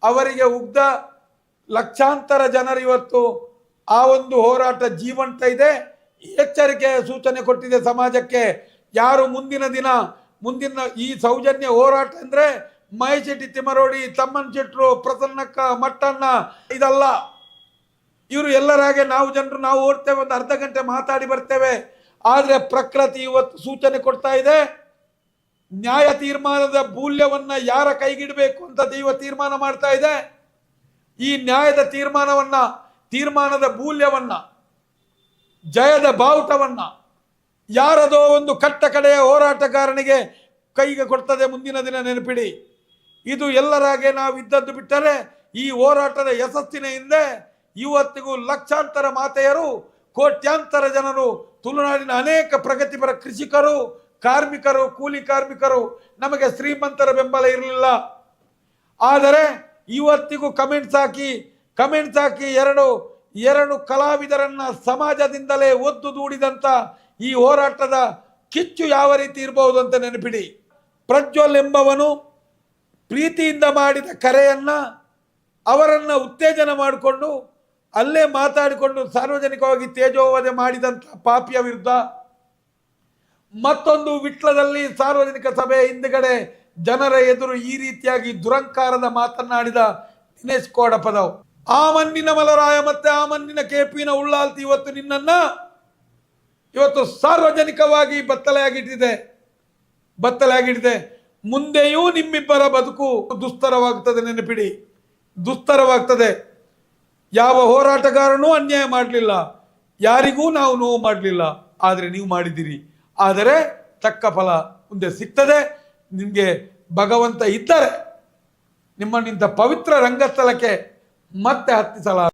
ಅವರಿಗೆ ಉಗ್ದ ಲಕ್ಷಾಂತರ ಜನರು ಇವತ್ತು ಆ ಒಂದು ಹೋರಾಟ ಜೀವಂತ ಇದೆ. ಎಚ್ಚರಿಕೆಯ ಸೂಚನೆ ಕೊಟ್ಟಿದೆ ಸಮಾಜಕ್ಕೆ. ಯಾರು ಮುಂದಿನ ಈ ಸೌಜನ್ಯ ಹೋರಾಟ ಅಂದ್ರೆ ಮೈಸೆಟ್ಟಿ ತಿಮ್ಮರೋಡಿ, ತಮ್ಮನ್ ಶೆಟ್ರು, ಪ್ರಸನ್ನಕ್ಕ, ಮಟ್ಟಣ್ಣ ಇದಲ್ಲ. ಇವರು ಎಲ್ಲರಾಗೆ ನಾವು ಓಡ್ತೇವೆ, ಒಂದು ಅರ್ಧ ಗಂಟೆ ಮಾತಾಡಿ ಬರ್ತೇವೆ. ಆದರೆ ಪ್ರಕೃತಿ ಇವತ್ತು ಸೂಚನೆ ಕೊಡ್ತಾ ಇದೆ. ನ್ಯಾಯ ತೀರ್ಮಾನದ ಮೂಲ್ಯವನ್ನ ಯಾರ ಕೈಗಿಡಬೇಕು ಅಂತ ದೈವ ತೀರ್ಮಾನ ಮಾಡ್ತಾ ಇದೆ. ಈ ನ್ಯಾಯದ ತೀರ್ಮಾನದ ಮೂಲ್ಯವನ್ನ, ಜಯದ ಬಾವುಟವನ್ನ ಯಾರದೋ ಒಂದು ಕಡೆಯ ಹೋರಾಟಗಾರನಿಗೆ ಕೈಗೆ ಕೊಡ್ತದೆ ಮುಂದಿನ ದಿನ. ನೆನಪಿಡಿ, ಇದು ಎಲ್ಲರಾಗೆ ನಾವು ಇದ್ದದ್ದು ಬಿಟ್ಟರೆ ಈ ಹೋರಾಟದ ಯಶಸ್ಸಿನ ಹಿಂದೆ ಇವತ್ತಿಗೂ ಲಕ್ಷಾಂತರ ಮಾತೆಯರು, ಕೋಟ್ಯಾಂತರ ಜನರು, ತುಳುನಾಡಿನ ಅನೇಕ ಪ್ರಗತಿಪರ ಕೃಷಿಕರು, ಕಾರ್ಮಿಕರು, ಕೂಲಿ ಕಾರ್ಮಿಕರು, ನಮಗೆ ಶ್ರೀಮಂತರ ಬೆಂಬಲ ಇರಲಿಲ್ಲ. ಆದರೆ ಇವತ್ತಿಗೂ ಕಮೆಂಟ್ಸ್ ಹಾಕಿ ಎರಡು ಕಲಾವಿದರನ್ನ ಸಮಾಜದಿಂದಲೇ ಒದ್ದು ದೂಡಿದಂತ ಈ ಹೋರಾಟದ ಕಿಚ್ಚು ಯಾವ ರೀತಿ ಇರಬಹುದು ಅಂತ ನೆನಪಿಡಿ. ಪ್ರಜ್ವಲ್ ಎಂಬವನು ಪ್ರೀತಿಯಿಂದ ಮಾಡಿದ ಕರೆಯನ್ನ ಅವರನ್ನ ಉತ್ತೇಜನ ಮಾಡಿಕೊಂಡು ಅಲ್ಲೇ ಮಾತಾಡಿಕೊಂಡು ಸಾರ್ವಜನಿಕವಾಗಿ ತೇಜೋವಧೆ ಮಾಡಿದಂಥ ಪಾಪಿಯ ವಿರುದ್ಧ, ಮತ್ತೊಂದು ವಿಟ್ಲದಲ್ಲಿ ಸಾರ್ವಜನಿಕ ಸಭೆ ಹಿಂದುಗಡೆ ಜನರ ಎದುರು ಈ ರೀತಿಯಾಗಿ ದುರಂಕಾರದ ಮಾತನಾಡಿದ ದಿನೇಶ್ ಕೋಡಪದವ್, ಆ ಮಣ್ಣಿನ ಮಲರಾಯ ಮತ್ತೆ ಆ ಮಣ್ಣಿನ ಕೆಪಿನ ಉಳ್ಳಾಲ್ತಿ ಇವತ್ತು ಸಾರ್ವಜನಿಕವಾಗಿ ಬತ್ತಲೆಯಾಗಿಟ್ಟಿದೆ. ಮುಂದೆಯೂ ನಿಮ್ಮಿಬ್ಬರ ಬದುಕು ದುಸ್ತರವಾಗ್ತದೆ. ನೆನಪಿಡಿ, ದುಸ್ತರವಾಗ್ತದೆ. ಯಾವ ಹೋರಾಟಗಾರನೂ ಅನ್ಯಾಯ ಮಾಡಲಿಲ್ಲ, ಯಾರಿಗೂ ನಾವು ನೋವು ಮಾಡಲಿಲ್ಲ. ಆದರೆ ನೀವು ಮಾಡಿದ್ದೀರಿ. ಆದರೆ ತಕ್ಕ ಫಲ ಮುಂದೆ ಸಿಗ್ತದೆ. ನಿಮಗೆ ಭಗವಂತ ಇದ್ದರೆ ನಿಮ್ಮನ್ನಿಂದ ಪವಿತ್ರ ರಂಗಸ್ಥಳಕ್ಕೆ ಮತ್ತೆ ಹತ್ತಿಸಲಾರ.